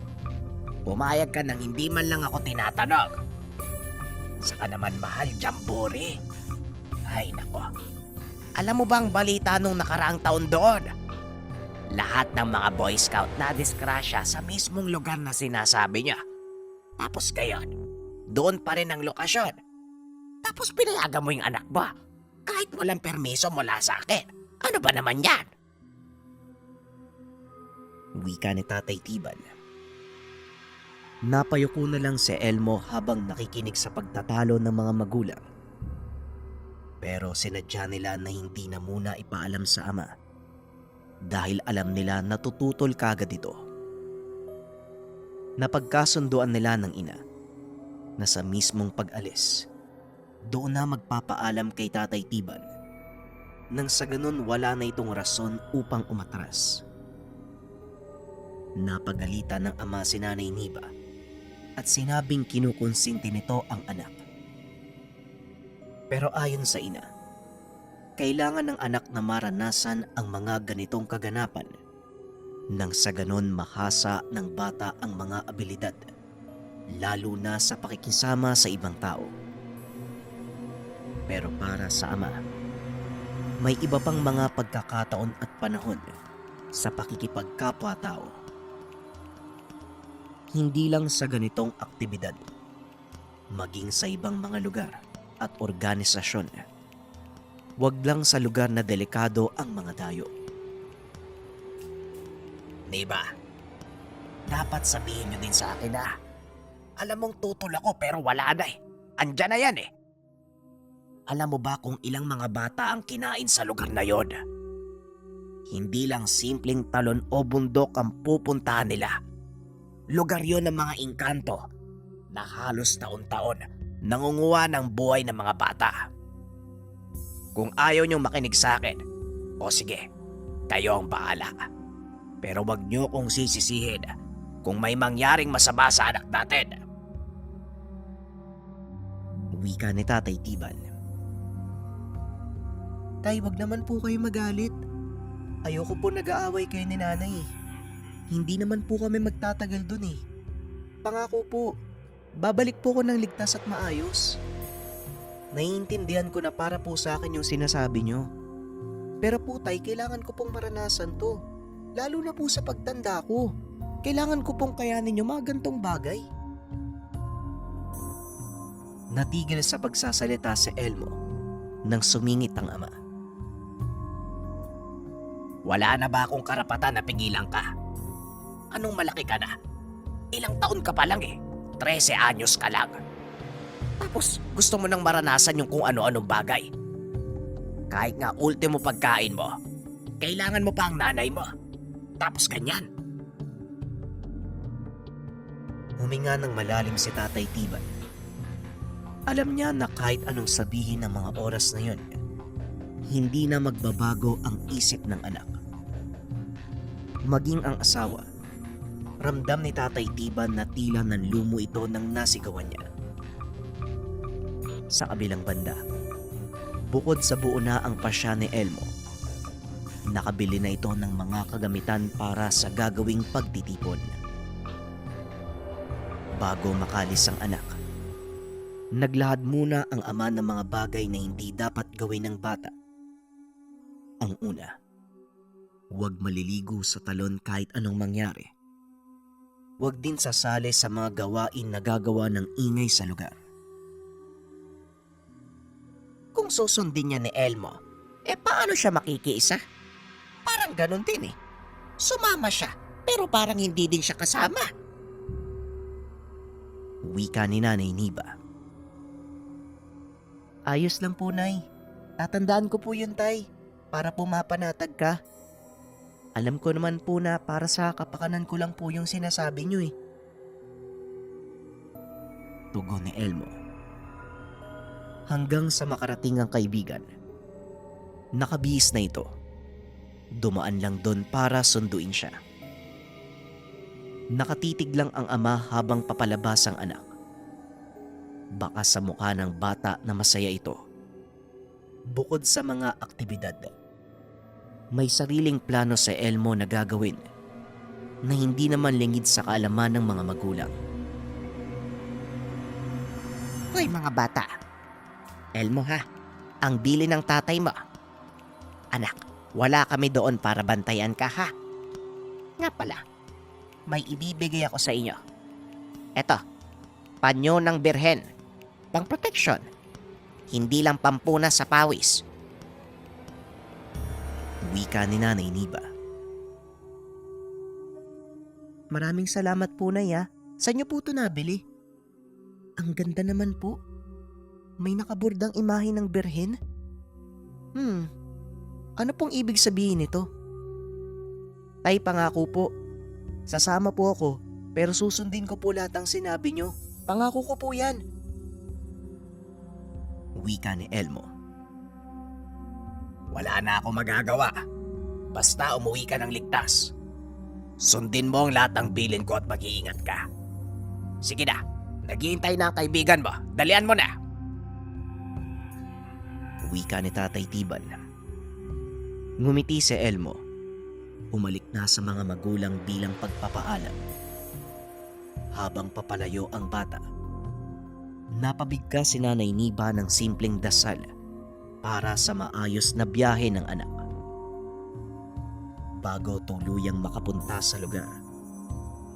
Pumayag ka nang hindi man lang ako tinatanong. Saka naman mahal jamboree. Ay nako. Alam mo bang balita nung nakaraang taon doon? Lahat ng mga Boy Scout na disgrasya sa mismong lugar na sinasabi niya. Tapos ngayon, doon pa rin ang lokasyon. Tapos pinayagan mo yung anak mo. Kahit walang permiso mula sa akin. Ano ba naman yan? Wika ni Tatay Tiban. Napayuko na lang si Elmo habang nakikinig sa pagtatalo ng mga magulang. Pero sinadya nila na hindi na muna ipaalam sa ama dahil alam nila na tututol kagad ito. Napagkasunduan nila ng ina na sa mismong pag-alis, doon na magpapaalam kay Tatay Tiban nang sa ganun wala na itong rason upang umatras. Napagalitan ng ama si Nanay Niba at sinabing kinukonsinti nito ang anak. Pero ayon sa ina, kailangan ng anak na maranasan ang mga ganitong kaganapan nang sa ganon mahasa ng bata ang mga abilidad, lalo na sa pakikisama sa ibang tao. Pero para sa ama, may iba pang mga pagkakataon at panahon sa pakikipagkapwa-tao. Hindi lang sa ganitong aktibidad, maging sa ibang mga lugar at organisasyon. Huwag lang sa lugar na delikado ang mga dayo. Niba, dapat sabihin nyo din sa akin na alam mong tutol ako pero wala na eh. Andyan na yan eh. Alam mo ba kung ilang mga bata ang kinain sa lugar na yon? Hindi lang simpleng talon o bundok ang pupuntahan nila. Lugar yon ng mga engkanto na halos taon-taon nangunguha ng buhay ng mga bata. Kung ayaw niyong makinig sa akin, o sige, kayo ang bahala. Pero wag niyo kong sisisihin kung may mangyaring masama sa anak natin. Wika ni Tatay Tiban. Tay, wag naman po kayo magalit. Ayoko po nag-aaway kayo ni Nanay. Hindi naman po kami magtatagal dun eh. Pangako po, babalik po ko ng ligtas at maayos. Naiintindihan ko na para po sa akin yung sinasabi nyo. Pero po tay, kailangan ko pong maranasan to. Lalo na po sa pagtanda ko. Kailangan ko pong kayanin yung mga gantong bagay. Natigil sa pagsasalita si Elmo nang sumingit ang ama. Wala na ba akong karapatan na pigilan ka? Anong malaki ka na? Ilang taon ka pa lang eh. 13 anyos ka lang. Tapos gusto mo nang maranasan yung kung ano-anong bagay. Kahit nga ultimo pagkain mo, kailangan mo pa ang nanay mo. Tapos ganyan. Huminga ng malalim si Tatay Tiban. Alam niya na kahit anong sabihin ng mga oras na yun, hindi na magbabago ang isip ng anak. Maging ang asawa, ramdam ni Tatay Tiban na tila nanlumo ito ng nasigawan niya. Sa kabilang banda, bukod sa buo na ang pasya ni Elmo, Nakabili na ito ng mga kagamitan para sa gagawing pagtitipon. Bago makalis ang anak, naglahad muna ang ama ng mga bagay na hindi dapat gawin ng bata. Ang una, huwag maliligo sa talon kahit anong mangyari. Huwag din sasali sa mga gawain na gagawa ng ingay sa lugar. Kung susundin niya ni Elmo, paano siya makikiisa? Parang ganun din eh. Sumama siya, pero parang hindi din siya kasama. Wika ni Nanay Niba. Ayos lang po, Nay. Tatandaan ko po yun, Tay, para pumapanatag ka. Alam ko naman po na para sa kapakanan ko lang po yung sinasabi niyo eh. Tugon ni Elmo. Hanggang sa makarating ang kaibigan. Nakabihis na ito. Dumaan lang doon para sunduin siya. Nakatitig lang ang ama habang papalabas ang anak. Baka sa mukha ng bata na masaya ito. Bukod sa mga aktibidad, may sariling plano sa Elmo na gagawin na hindi naman lingid sa kaalaman ng mga magulang. Hoy mga bata, Elmo ha, ang bili ng tatay mo. Anak, wala kami doon para bantayan ka ha. Nga pala, may ibibigay ako sa inyo. Eto, panyo ng birhen, pang protection, hindi lang pampuna sa pawis. Wika ni Nanay Niba. Maraming salamat po, Nay ha. Saan niyo po ito nabili? Ang ganda naman po. May nakaburdang imahe ng birhen? Ano pong ibig sabihin nito? Tay, pangako po. Sasama po ako, pero susundin ko po lahat ng sinabi niyo. Pangako ko po yan. Wika ni Elmo. Wala na ako magagawa. Basta umuwi ka ng ligtas. Sundin mo ang lahat ng bilin ko at mag-iingat ka. Sige na, naghihintay na ang kaibigan mo. Dalian mo na. Wika ni Tatay Tiban. Ngumiti si Elmo. Umalik na sa mga magulang bilang pagpapaalam. Habang papalayo ang bata, napabigkas si Nanay Niba ng simpleng dasal para sa maayos na biyahe ng anak. Bago tuluyang makapunta sa lugar,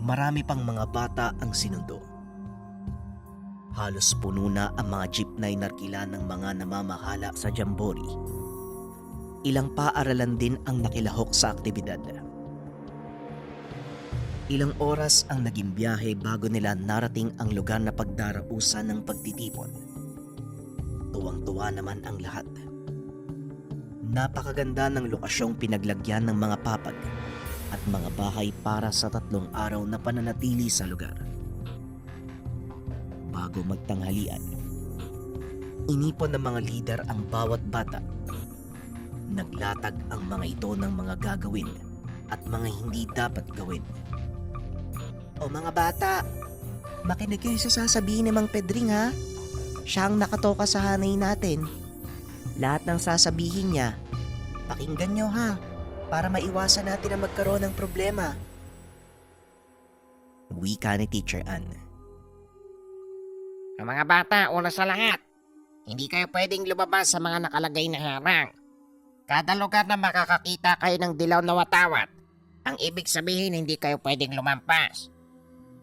marami pang mga bata ang sinundo. Halos puno na ang mga jeepney narkila ng mga namamahala sa Jamboree. Ilang paaralan din ang nakilahok sa aktibidad. Ilang oras ang naging biyahe bago nila narating ang lugar na pagdarausan ng pagtitipon. Tuwang-tuwa naman ang lahat. Napakaganda ng lokasyong pinaglagyan ng mga papag at mga bahay para sa 3 araw na pananatili sa lugar. Bago magtanghalian, inipon ng mga lider ang bawat bata. Naglatag ang mga ito ng mga gagawin at mga hindi dapat gawin. O mga bata, makinig kayo sa sasabihin ni Mang Pedring ha. Siya ang nakatoka sa hanay natin. Lahat ng sasabihin niya, pakinggan nyo ha, para maiwasan natin na magkaroon ng problema. Wika ni Teacher Ann. Mga bata, una sa lahat, hindi kayo pwedeng lumabas sa mga nakalagay na harang. Kada lugar na makakakita kayo ng dilaw na watawat, ang ibig sabihin hindi kayo pwedeng lumampas.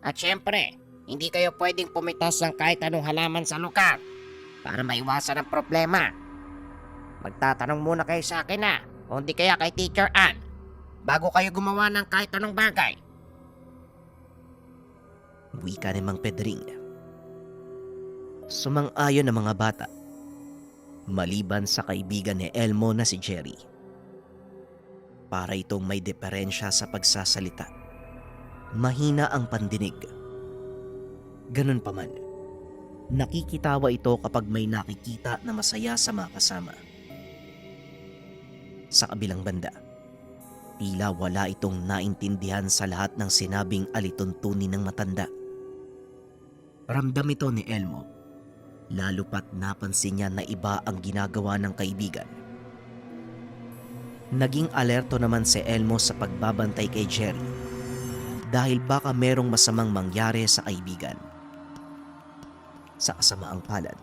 At syempre, hindi kayo pwedeng pumitas ng kahit anong halaman sa lugar para maiwasan ang problema. Magtatanong muna kayo sa akin na, o hindi kaya kay Teacher Ann, bago kayo gumawa ng kahit anong bagay. Wika ni Mang Pedring. Sumang-ayon ang mga bata, maliban sa kaibigan ni Elmo na si Jerry. Para itong may diferensya sa pagsasalita. Mahina ang pandinig. Ganun pa man, nakikitawa ito kapag may nakikita na masaya sa mga kasama. Sa kabilang banda, tila wala itong naintindihan sa lahat ng sinabing alituntunin ng matanda. Ramdam ito ni Elmo, lalo pat napansin niya na iba ang ginagawa ng kaibigan. Naging alerto naman si Elmo sa pagbabantay kay Jerry dahil baka merong masamang mangyari sa kaibigan. Sa kasamaang palad,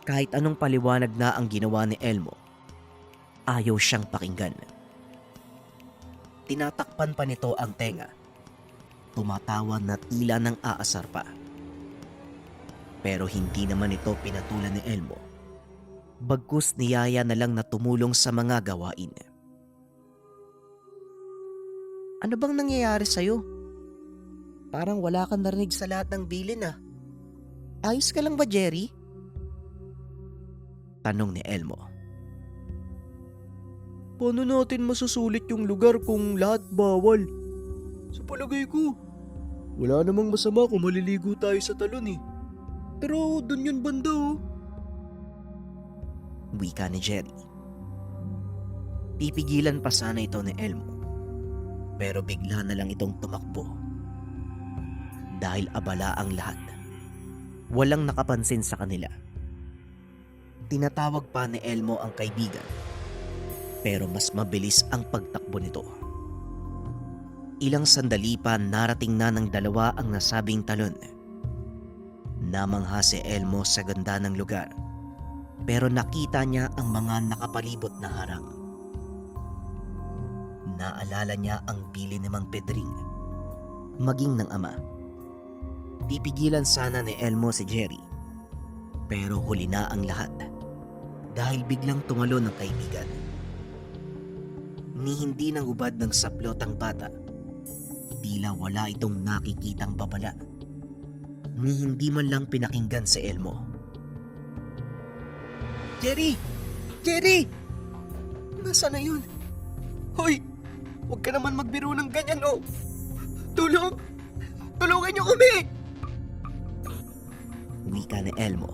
kahit anong paliwanag na ang ginawa ni Elmo, ayaw siyang pakinggan. Tinatakpan pa nito ang tenga. Tumatawa na tila ng aasar pa. Pero hindi naman ito pinatulan ni Elmo. Bagkus niyaya na lang na tumulong sa mga gawain. Ano bang nangyayari sa'yo? Parang wala kang narinig sa lahat ng bilin ah. Ayos ka lang ba, Jerry? Tanong ni Elmo. Paano natin masusulit yung lugar kung lahat bawal? Sa palagay ko, wala namang masama kung maliligo tayo sa talon eh. Pero dun yun banda oh. Wika ni Jerry. Pipigilan pa sana ito ni Elmo. Pero bigla na lang itong tumakbo. Dahil abala ang lahat. Walang nakapansin sa kanila. Tinatawag pa ni Elmo ang kaibigan. Pero mas mabilis ang pagtakbo nito. Ilang sandali pa narating na ng dalawa ang nasabing talon. Namangha si Elmo sa ganda ng lugar. Pero nakita niya ang mga nakapalibot na harang. Naalala niya ang bili ni Mang Pedring, maging ng ama. Pipigilan sana ni Elmo si Jerry, pero huli na ang lahat dahil biglang tumalon ang kaibigan. Ni hindi nang ubad ng saplot ang bata, tila wala itong nakikitang babala. Ni hindi man lang pinakinggan si Elmo. Jerry! Jerry! Nasaan na yun? Hoy! Huwag ka naman magbiro ng ganyan oh! Tulong! Tulungan niyo kami! Wika ni Elmo.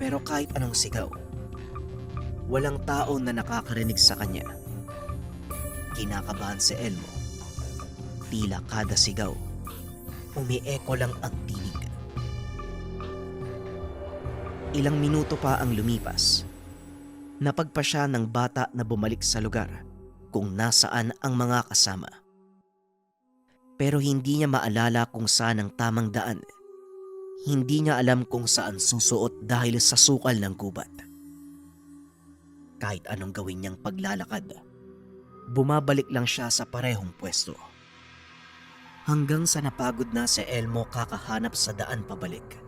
Pero kahit anong sigaw, walang tao na nakakarinig sa kanya. Kinakabahan si Elmo. Tila kada sigaw, umieko lang ang tinig. Ilang minuto pa ang lumipas. Napagpa siya ng bata na bumalik sa lugar kung nasaan ang mga kasama. Pero hindi niya maalala kung saan ang tamang daan. Hindi niya alam kung saan susuot dahil sa sukal ng gubat. Kahit anong gawin niyang paglalakad, bumabalik lang siya sa parehong pwesto. Hanggang sa napagod na si Elmo kakahanap sa daan pabalik.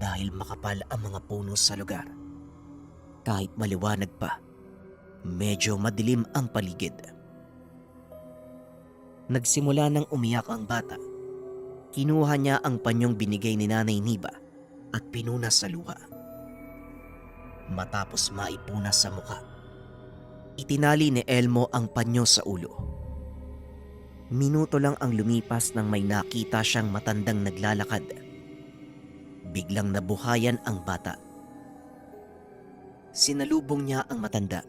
Dahil makapal ang mga puno sa lugar. Kahit maliwanag pa, medyo madilim ang paligid. Nagsimula nang umiyak ang bata. Kinuha niya ang panyong binigay ni Nanay Niba at pinunas sa luha. Matapos maipunas sa mukha, itinali ni Elmo ang panyo sa ulo. Minuto lang ang lumipas nang may nakita siyang matandang naglalakad. Biglang nabuhayan ang bata. Sinalubong niya ang matanda.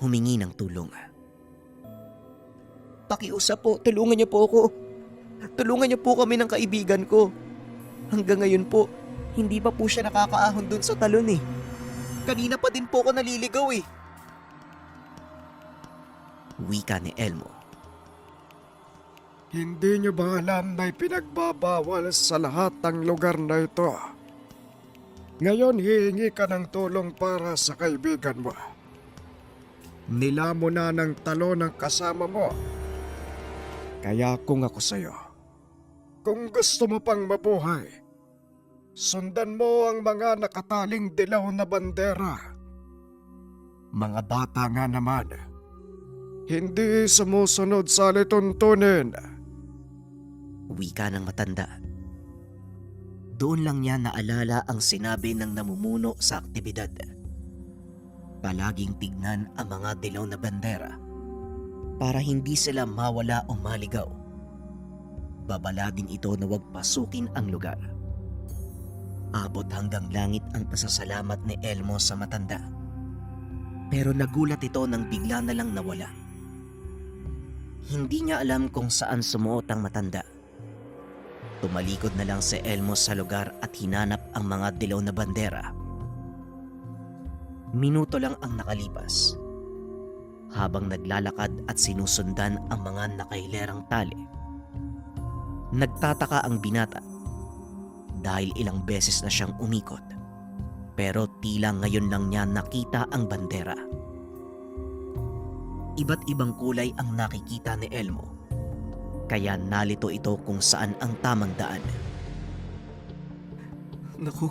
Humingi ng tulong. Pakiusap po, tulungan niyo po ako. Tulungan niyo po kami ng kaibigan ko. Hanggang ngayon po, hindi pa po siya nakakaahon dun sa talon eh. Kanina pa din po ako naliligaw eh. Wika ni Elmo. Hindi niyo ba alam na ipinagbabawal sa lahat ng lugar na ito? Ngayon hihingi ka ng tulong para sa kaibigan mo. Nila mo na ng talon ng kasama mo. Kaya kung ako sa'yo, kung gusto mo pang mabuhay, sundan mo ang mga nakataling dilaw na bandera. Mga bata nga naman, hindi sumusunod sa lituntunin. Wika ng matanda. Doon lang niya naalala ang sinabi ng namumuno sa aktibidad. Palaging tignan ang mga dilaw na bandera para hindi sila mawala o maligaw. Babala din ito na huwag pasukin ang lugar. Abot hanggang langit ang pasasalamat ni Elmo sa matanda. Pero nagulat ito nang bigla na lang nawala. Hindi niya alam kung saan sumuot ang matanda. Tumalikod na lang si Elmo sa lugar at hinanap ang mga dilaw na bandera. Minuto lang ang nakalipas. Habang naglalakad at sinusundan ang mga nakahilerang tali, nagtataka ang binata dahil ilang beses na siyang umikot, pero tila ngayon lang niya nakita ang bandera. Iba't ibang kulay ang nakikita ni Elmo, kaya nalito ito kung saan ang tamang daan. Naku,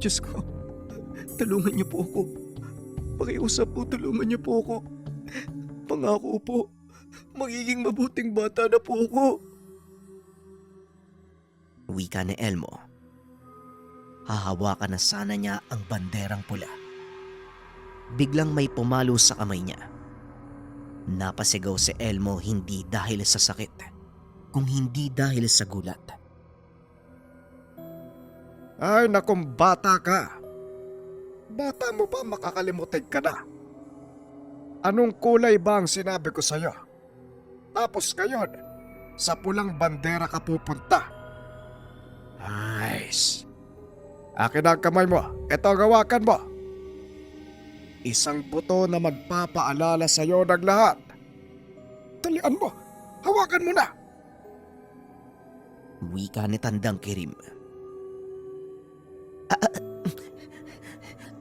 Diyos ko, tulungan niyo po ako. Pakiusap po, tulungan niyo po ako. Pangako po, magiging mabuting bata na po ako. Wika ni Elmo. Hahawakan na sana niya ang banderang pula. Biglang may pumalo sa kamay niya. Napasigaw si Elmo hindi dahil sa sakit, kung hindi dahil sa gulat. Ay nakong bata ka. Bata mo pa makakalimutin ka na. Anong kulay ba ang sinabi ko sa'yo? Tapos ngayon, sa pulang bandera ka pupunta. Nice. Akin ang kamay mo. Ito ang hawakan mo. Isang buto na magpapaalala sa'yo ng lahat. Talian mo. Hawakan mo na. Wika ni Tandang Kirim.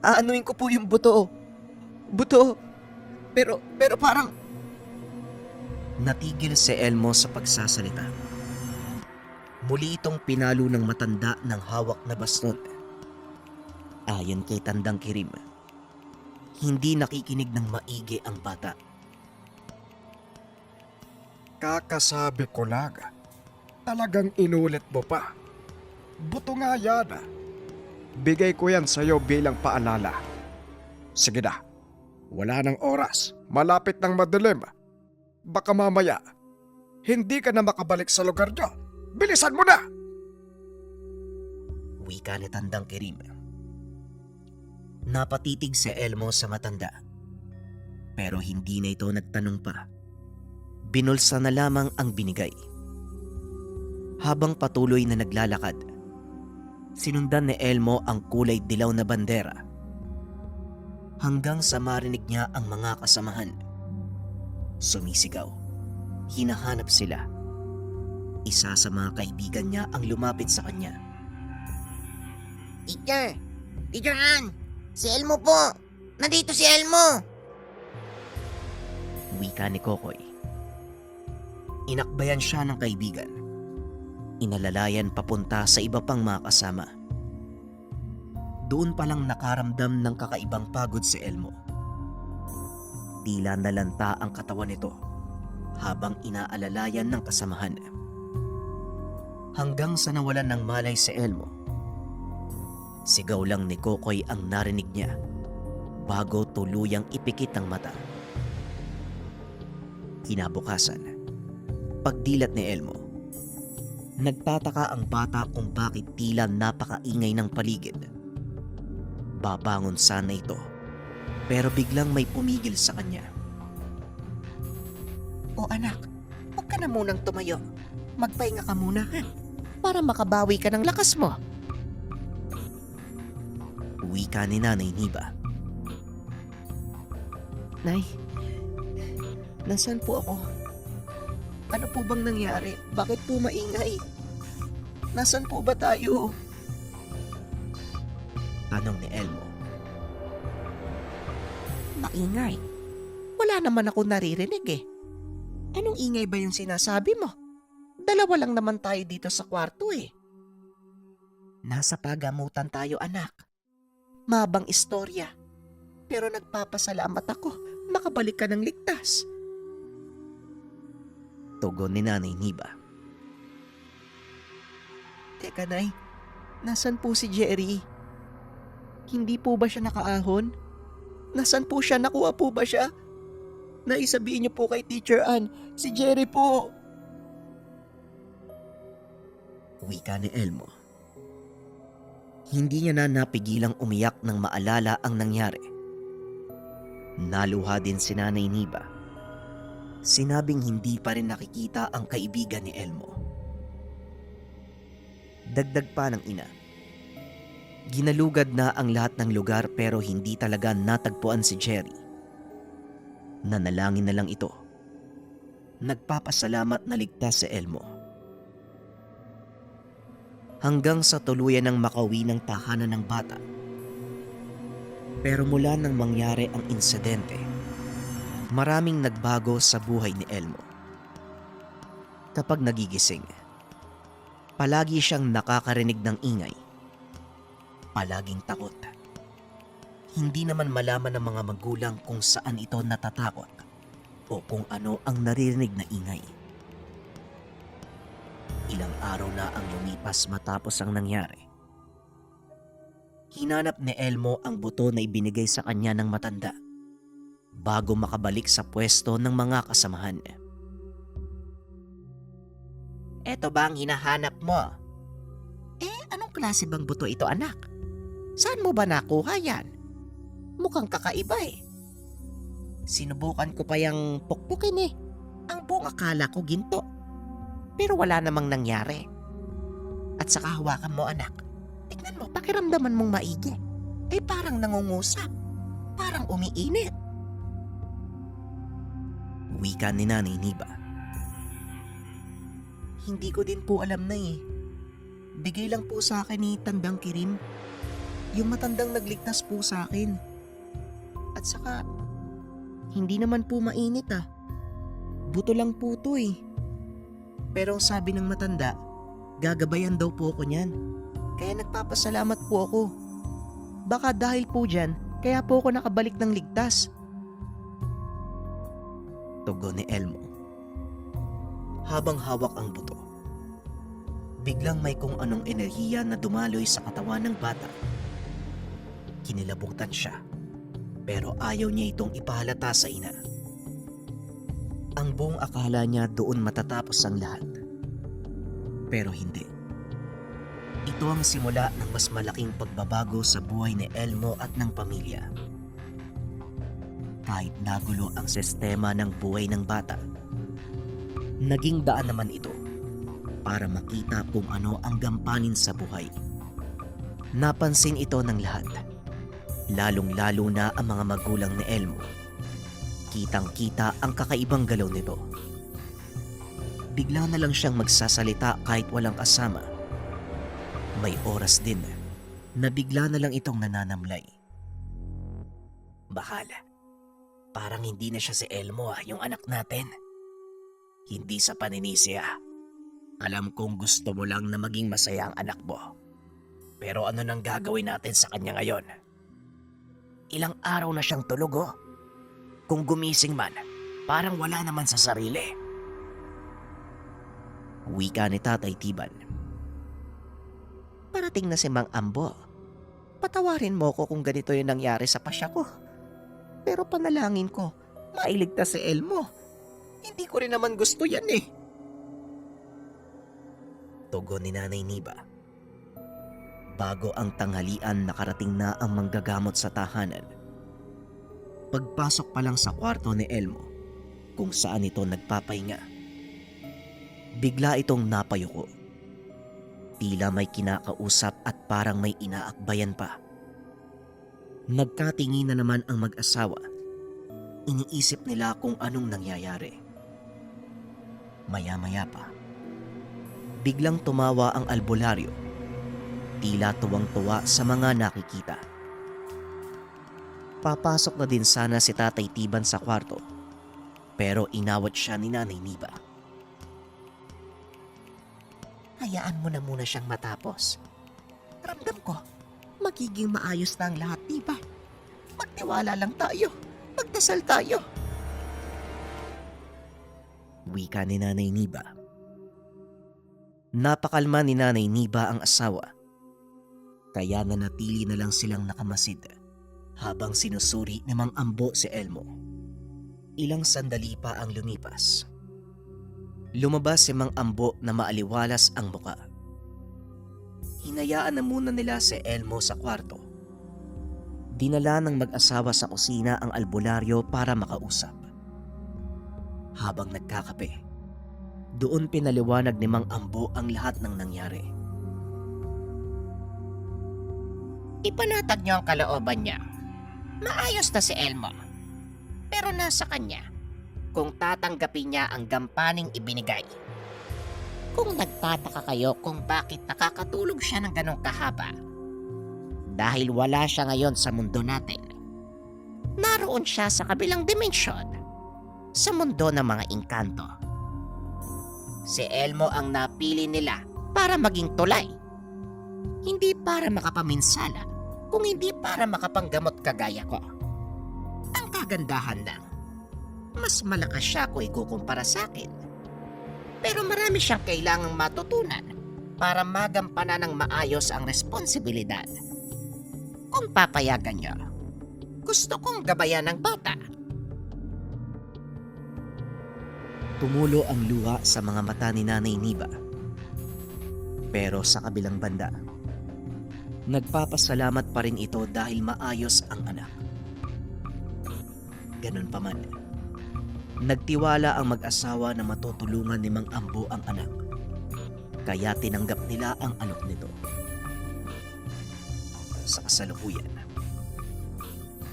Aanuin ko po yung buto. Buto. Pero parang... Natigil si Elmo sa pagsasalita. Muli itong pinalo ng matanda ng hawak na baston. Ayon kay Tandang Kirim, hindi nakikinig ng maigi ang bata. Kakasabi ko lang. Talagang inulit mo pa. Buto nga yan. Bigay ko yan sa'yo bilang paalala. Sige na. Wala nang oras. Malapit ng madilim. Baka mamaya, hindi ka na makabalik sa lugar niyo. Bilisan mo na! Wika ni Tandang Kirim. Napatitig si Elmo sa matanda. Pero hindi na ito nagtanong pa. Binulsa na lamang ang binigay. Habang patuloy na naglalakad, sinundan ni Elmo ang kulay dilaw na bandera. Hanggang sa marinig niya ang mga kasamahan. Sumisigaw. Hinahanap sila. Isa sa mga kaibigan niya ang lumapit sa kanya. Teacher! Teacher Ann! Si Elmo po! Nandito si Elmo! Wika ni Kokoy. Inakbayan siya ng kaibigan. Inalalayan papunta sa iba pang mga kasama. Doon palang nakaramdam ng kakaibang pagod si Elmo. Tila nalanta ang katawan nito habang inaalalayan ng kasamahan. Hanggang sa nawalan ng malay si Elmo. Sigaw lang ni Kokoy ang narinig niya bago tuluyang ipikit ang mata. Kinabukasan, pagdilat ni Elmo, nagtataka ang bata kung bakit tila napakaingay ng paligid. Babangon sana ito, pero biglang may pumigil sa kanya. O anak, huwag ka na munang tumayo. Magpahinga ka muna ha, para makabawi ka ng lakas mo. Wika ni Nanay Niba. Nay, nasaan po ako? Ano po bang nangyari? Bakit po maingay? Nasaan po ba tayo? Tanong ni Elmo. Maingay. Wala naman ako naririnig eh. Anong ingay ba yung sinasabi mo? Dalawa lang naman tayo dito sa kwarto eh. Nasa pagamutan tayo anak. Mabang istorya. Pero nagpapasalamat ako. Makabalik ka ng ligtas. Tugon ni Nanay Niba. Teka Nay, nasan po si Jerry? Hindi po ba siya nakaahon? Nasan po siya? Nakuha po ba siya? Naisabihin niyo po kay Teacher Ann, si Jerry po. Wika ni Elmo. Hindi niya na napigilang umiyak nang maalala ang nangyari. Naluha din si Nanay Niba. Sinabing hindi pa rin nakikita ang kaibigan ni Elmo. Dagdag pa ng ina. Ginalugad na ang lahat ng lugar pero hindi talaga natagpuan si Jerry. Nanalangin na lang ito. Nagpapasalamat na ligtas si Elmo. Hanggang sa tuluyan ng makauwi ng tahanan ng bata. Pero mula nang mangyari ang insidente, maraming nagbago sa buhay ni Elmo. Kapag nagigising, palagi siyang nakakarinig ng ingay. Palaging takot. Hindi naman malaman ng mga magulang kung saan ito natatakot o kung ano ang naririnig na ingay. Ilang araw na ang lumipas matapos ang nangyari. Hinanap ni Elmo ang buto na ibinigay sa kanya ng matanda bago makabalik sa pwesto ng mga kasamahan. Eto ba ang hinahanap mo? Anong klase bang buto ito, anak? Saan mo ba nakuha yan? Mukhang kakaiba eh. Sinubukan ko pa yung pukpukin eh. Ang buong akala ko ginto. Pero wala namang nangyari. At saka hawakan mo, anak. Tignan mo, pakiramdaman mong maigi. Parang nangungusap. Parang umiinit. Wika ni Nanay Niba. Hindi ko din po alam na eh. Bigay lang po sa akin ni Tandang Kirim. Yung matandang nagligtas po sa akin. At saka, hindi naman po mainit ah. Buto lang po to eh. Pero ang sabi ng matanda, gagabayan daw po ako niyan. Kaya nagpapasalamat po ako. Baka dahil po dyan, kaya po ako nakabalik ng ligtas. Tugon ni Elmo. Habang hawak ang buto, biglang may kung anong enerhiya na dumaloy sa katawan ng bata. Kinilabutan siya, pero ayaw niya itong ipahalata sa ina. Ang buong akala niya doon matatapos ang lahat. Pero hindi. Ito ang simula ng mas malaking pagbabago sa buhay ni Elmo at ng pamilya. Kahit nagulo ang sistema ng buhay ng bata, naging daan naman ito para makita kung ano ang gampanin sa buhay. Napansin ito ng lahat, lalong-lalo na ang mga magulang ni Elmo. Kitang-kita ang kakaibang galaw nito. Bigla na lang siyang magsasalita kahit walang kasama. May oras din na bigla na lang itong nananamlay. Bakal, parang hindi na siya si Elmo yung anak natin. Hindi sa paninisi Alam kong gusto mo lang na maging masaya ang anak mo. Pero ano nang gagawin natin sa kanya ngayon? Ilang araw na siyang tulog Kung gumising man, parang wala naman sa sarili. Wika ni Tatay Tiban. Parating na si Mang Ambo. Patawarin mo ko kung ganito yung nangyari sa pasya ko. Pero panalangin ko, mailigtas si Elmo. Hindi ko rin naman gusto yan eh. Tugon ni Nanay Niba. Bago ang tanghalian, nakarating na ang manggagamot sa tahanan. Pagpasok pa lang sa kwarto ni Elmo, kung saan ito nagpapahinga, bigla itong napayuko. Tila may kinakausap at parang may inaakbayan pa. Nagkatingin na naman ang mag-asawa. Iniisip nila kung anong nangyayari. Maya-maya pa, biglang tumawa ang albularyo. Tila tuwang-tuwa sa mga nakikita. Papasok na din sana si Tatay Tiban sa kwarto, pero inawat siya ni Nanay Niba. Hayaan mo na muna siyang matapos. Ramdam ko, magiging maayos na ang lahat, Niba. Magtiwala lang tayo. Magdasal tayo. Wika ni Nanay Niba. Napakalma ni Nanay Niba ang asawa. Kaya nanatili na lang silang nakamasid habang sinusuri ni Mang Ambo si Elmo. Ilang sandali pa ang lumipas. Lumabas si Mang Ambo na maaliwalas ang muka. Hinayaan na muna nila si Elmo sa kwarto. Dinala ng mag-asawa sa kusina ang albularyo para makausap. Habang nagkakape, doon pinaliwanag ni Mang Ambo ang lahat ng nangyari. Ipanatag niyo ang kalooban niya. Maayos na si Elmo. Pero nasa kanya kung tatanggapin niya ang gampaning ibinigay. Kung nagtataka kayo kung bakit nakakatulog siya ng ganong kahaba, dahil wala siya ngayon sa mundo natin. Naroon siya sa kabilang dimensyon, sa mundo ng mga engkanto. Si Elmo ang napili nila para maging tulay. Hindi para makapaminsala, kung hindi para makapanggamot kagaya ko. Ang kagandahan lang, mas malakas siya kung ikukumpara sa akin. Pero marami siyang kailangang matutunan para magampanan ng maayos ang responsibilidad. Kung papayagan niyo, gusto kong gabayan ng bata. Tumulo ang luha sa mga mata ni Nanay Niva. Pero sa kabilang banda, nagpapasalamat pa rin ito dahil maayos ang anak. Ganun pa man, nagtiwala ang mag-asawa na matutulungan ni Mang Ambo ang anak. Kaya tinanggap nila ang alok nito. Sa kasalukuyan,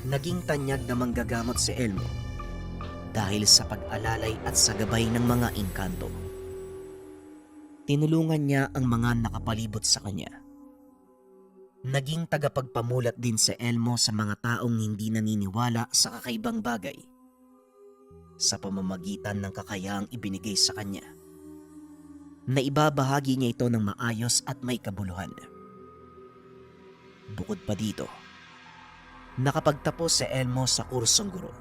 naging tanyag na manggagamot si Elmo dahil sa pag-alalay at sa gabay ng mga engkanto. Tinulungan niya ang mga nakapalibot sa kanya. Naging tagapagpamulat din si Elmo sa mga taong hindi naniniwala sa kakaibang bagay sa pamamagitan ng kakayaang ibinigay sa kanya. Naibabahagi niya ito ng maayos at may kabuluhan. Bukod pa dito, nakapagtapos si Elmo sa kursong guro.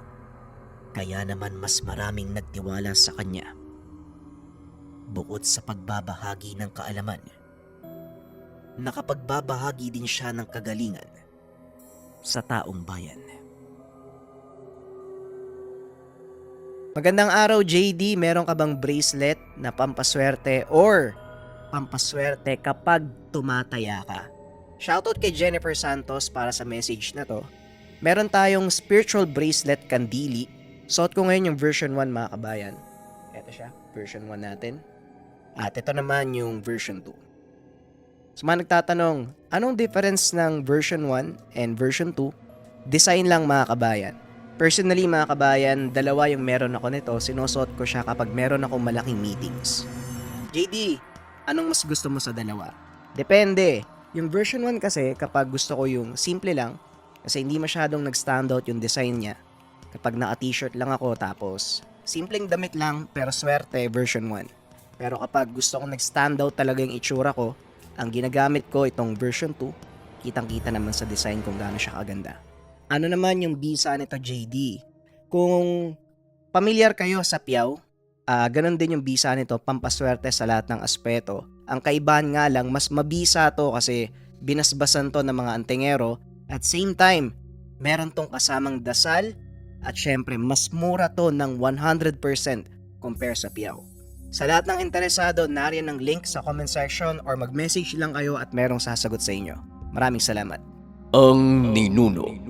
Kaya naman mas maraming nagtiwala sa kanya. Bukod sa pagbabahagi ng kaalaman, nakapagbabahagi din siya ng kagalingan sa taong bayan. Magandang araw, JD. Meron ka bang bracelet na pampaswerte or pampaswerte kapag tumataya ka? Shoutout kay Jennifer Santos para sa message na to. Meron tayong spiritual bracelet kandili. Suot ko ngayon yung version 1, mga kabayan. Ito siya, version 1 natin. At ito naman yung version 2. So mga nagtatanong, anong difference ng version 1 and version 2? Design lang, mga kabayan. Personally, mga kabayan, dalawa yung meron ako nito. Sinusuot ko siya kapag meron akong malaking meetings. JD, anong mas gusto mo sa dalawa? Depende. Yung version 1 kasi, kapag gusto ko yung simple lang, kasi hindi masyadong nag-stand out yung design niya. Kapag naka-t-shirt lang ako, tapos simpleng damit lang, pero swerte, version 1. Pero kapag gusto kong nag-stand out talaga yung itsura ko, ang ginagamit ko itong version 2, kitang-kita naman sa design kung gaano siya kaganda. Ano naman yung bisa nito, JD? Kung pamilyar kayo sa piyaw, ganun din yung bisa nito, pampaswerte sa lahat ng aspeto. Ang kaibahan nga lang, mas mabisa to kasi binasbasan to ng mga antingero. At same time, meron tong kasamang dasal at syempre mas mura to ng 100% compare sa piyaw. Sa lahat ng interesado, nariyan ang link sa comment section or mag-message lang kayo at merong sasagot sa inyo. Maraming salamat. Ang ninuno.